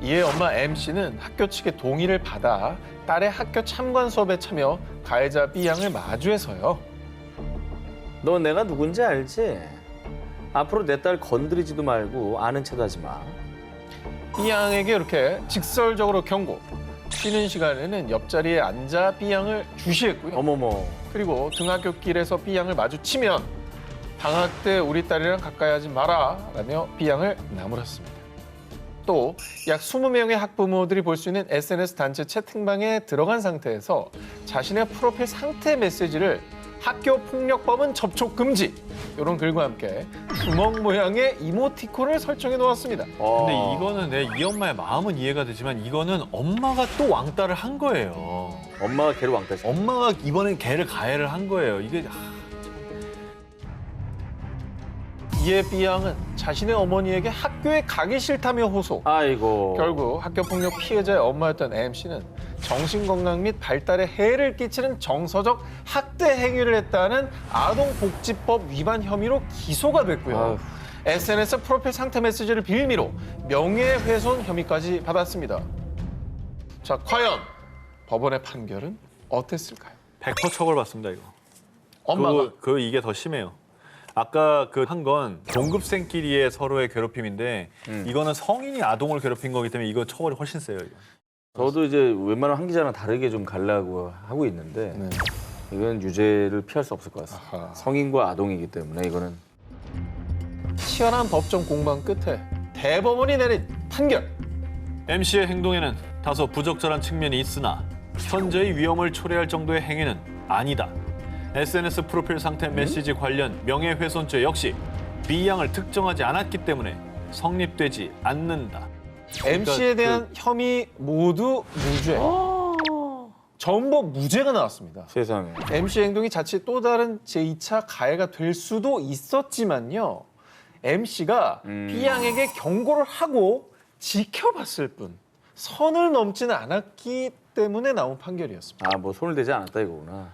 이에 엄마 M씨는 학교 측의 동의를 받아 딸의 학교 참관 수업에 참여 가해자 B양을 마주해서요. 너 내가 누군지 알지? 앞으로 내 딸 건드리지도 말고 아는 척 하지 마. B양에게 이렇게 직설적으로 경고. 쉬는 시간에는 옆자리에 앉아 B양을 주시했고요. 어머머. 그리고 등하굣길에서 B양을 마주치면 방학 때 우리 딸이랑 가까이 하지 마라 라며 B양을 나무랐습니다. 또 약 20명의 학부모들이 볼 수 있는 SNS 단체 채팅방에 들어간 상태에서 자신의 프로필 상태 메시지를 학교 폭력범은 접촉 금지 이런 글과 함께 주먹 모양의 이모티콘을 설정해 놓았습니다. 근데 이거는 이 엄마의 마음은 이해가 되지만 이거는 엄마가 또 왕따를 한 거예요. 엄마가 걔를 왕따시켜. 엄마가 이번엔 걔를 가해를 한 거예요. 이게 이에 B양은 자신의 어머니에게 학교에 가기 싫다며 호소. 아이고. 결국 학교폭력 피해자의 엄마였던 MC는 정신건강 및 발달에 해를 끼치는 정서적 학대 행위를 했다는 아동복지법 위반 혐의로 기소가 됐고요. 아휴. SNS 프로필 상태 메시지를 빌미로 명예훼손 혐의까지 받았습니다. 자, 과연 법원의 판결은 어땠을까요? 100% 처벌받습니다, 이거. 엄마가 이게 더 심해요. 아까 한 건 동급생끼리의 서로의 괴롭힘인데 이거는 성인이 아동을 괴롭힌 거기 때문에 이거 처벌이 훨씬 세요. 이거. 저도 이제 웬만한 한 기자랑 다르게 좀 가려고 하고 있는데 네. 이건 유죄를 피할 수 없을 것 같습니다. 아하. 성인과 아동이기 때문에 이거는 치열한 법정 공방 끝에 대법원이 내린 판결. MC의 행동에는 다소 부적절한 측면이 있으나 현재의 위험을 초래할 정도의 행위는 아니다. SNS 프로필 상태 메시지 관련 명예훼손죄 역시 B양을 특정하지 않았기 때문에 성립되지 않는다. MC에 대한 혐의 모두 무죄. 전부 무죄가 나왔습니다. 세상에. MC 행동이 자칫 또 다른 제2차 가해가 될 수도 있었지만요. MC가 B양에게 경고를 하고 지켜봤을 뿐 선을 넘지는 않았기 때문에 나온 판결이었습니다. 아, 뭐 손을 대지 않았다 이거구나.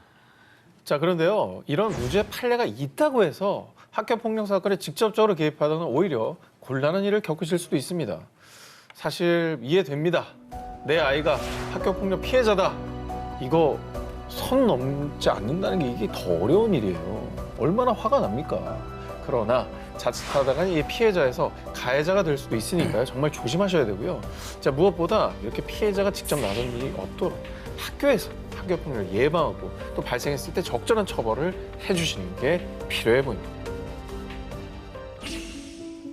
자, 그런데요. 이런 무죄 판례가 있다고 해서 학교 폭력 사건에 직접적으로 개입하다는 오히려 곤란한 일을 겪으실 수도 있습니다. 사실 이해됩니다. 내 아이가 학교 폭력 피해자다. 이거 선 넘지 않는다는 게 이게 더 어려운 일이에요. 얼마나 화가 납니까? 그러나 자칫하다가 이 피해자에서 가해자가 될 수도 있으니까요. 정말 조심하셔야 되고요. 자, 무엇보다 이렇게 피해자가 직접 나선 일이 없도록 학교에서 학교 폭력을 예방하고 또 발생했을 때 적절한 처벌을 해주시는 게 필요해 보입니다.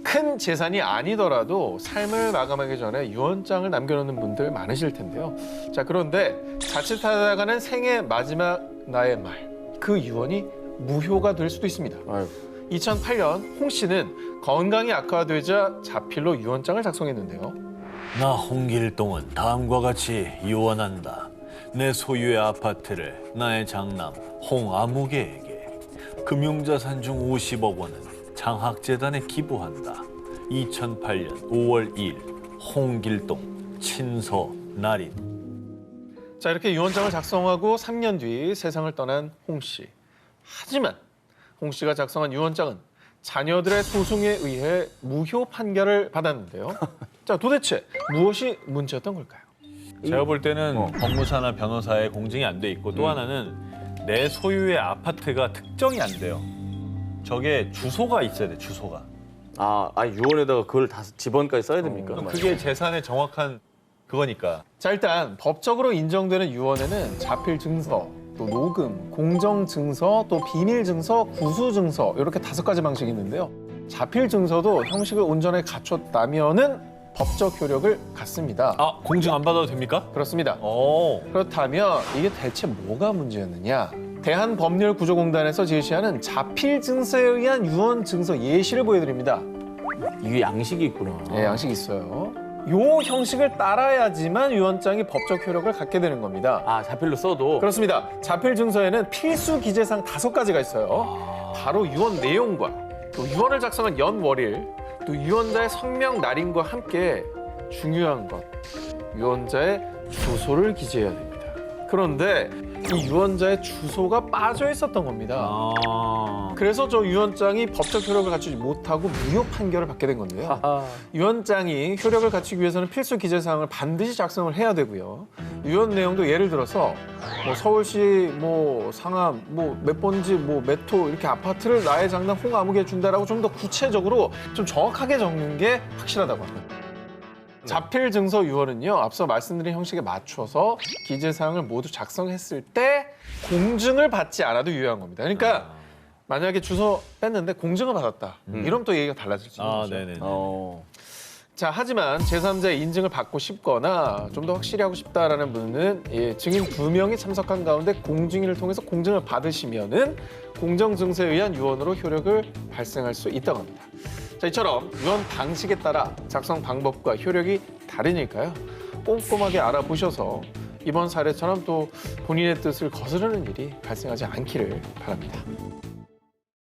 큰 재산이 아니더라도 삶을 마감하기 전에 유언장을 남겨놓는 분들 많으실 텐데요. 자, 그런데 자칫하다가는 생애 마지막 나의 말, 그 유언이 무효가 될 수도 있습니다. 아유. 2008년 홍 씨는 건강이 악화되자 자필로 유언장을 작성했는데요. 나 홍길동은 다음과 같이 유언한다. 내 소유의 아파트를 나의 장남 홍아무개에게 금융자산 중 50억 원은 장학재단에 기부한다. 2008년 5월 2일 홍길동 친서날인. 자, 이렇게 유언장을 작성하고 3년 뒤 세상을 떠난 홍 씨. 하지만 홍 씨가 작성한 유언장은 자녀들의 소송에 의해 무효 판결을 받았는데요. 자, 도대체 무엇이 문제였던 걸까요? 제가 볼 때는 법무사나 변호사의 공증이 안 돼 있고 또 하나는 내 소유의 아파트가 특정이 안 돼요. 저게 주소가 있어야 돼, 주소가. 유언에다가 그걸 다 집원까지 써야 됩니까? 그게 재산의 정확한 그거니까. 자, 일단 법적으로 인정되는 유언에는 자필 증서, 또 녹음, 공정 증서, 또 비밀 증서, 구수 증서 이렇게 5가지 방식이 있는데요. 자필 증서도 형식을 온전히 갖췄다면은 법적 효력을 갖습니다. 아, 공증 안 받아도 됩니까? 그렇습니다. 오. 그렇다면 이게 대체 뭐가 문제였느냐? 대한법률구조공단에서 제시하는 자필 증서에 의한 유언 증서 예시를 보여드립니다. 이게 양식이 있구나. 네, 양식이 있어요. 요 형식을 따라야지만 유언장이 법적 효력을 갖게 되는 겁니다. 자필로 써도. 그렇습니다. 자필 증서에는 필수 기재사항 5가지가 있어요. 바로 유언 내용과 또 유언을 작성한 연월일, 또 유언자의 성명 날인과 함께 중요한 것, 유언자의 주소를 기재해야 됩니다. 그런데 이 유언자의 주소가 빠져 있었던 겁니다. 그래서 저 유언장이 법적 효력을 갖추지 못하고 무효 판결을 받게 된 건데요. 유언장이 효력을 갖추기 위해서는 필수 기재사항을 반드시 작성을 해야 되고요. 유언 내용도 예를 들어서 뭐 서울시 뭐 상암 뭐 몇 번지 뭐 몇 호 이렇게 아파트를 나의 장남 홍아무개에 준다라고 좀 더 구체적으로 좀 정확하게 적는 게 확실하다고 합니다. 자필 증서 유언은요, 앞서 말씀드린 형식에 맞춰서 기재사항을 모두 작성했을 때 공증을 받지 않아도 유효한 겁니다. 그러니까 만약에 주소 뺐는데 공증을 받았다. 이러면 또 얘기가 달라질 수 있는 거죠. 네네. 자, 하지만 제3자의 인증을 받고 싶거나 좀 더 확실히 하고 싶다라는 분은 증인 2명이 참석한 가운데 공증인을 통해서 공증을 받으시면은 공정증서에 의한 유언으로 효력을 발생할 수 있다고 합니다. 자, 이처럼 유언 방식에 따라 작성 방법과 효력이 다르니까요. 꼼꼼하게 알아보셔서 이번 사례처럼 또 본인의 뜻을 거스르는 일이 발생하지 않기를 바랍니다.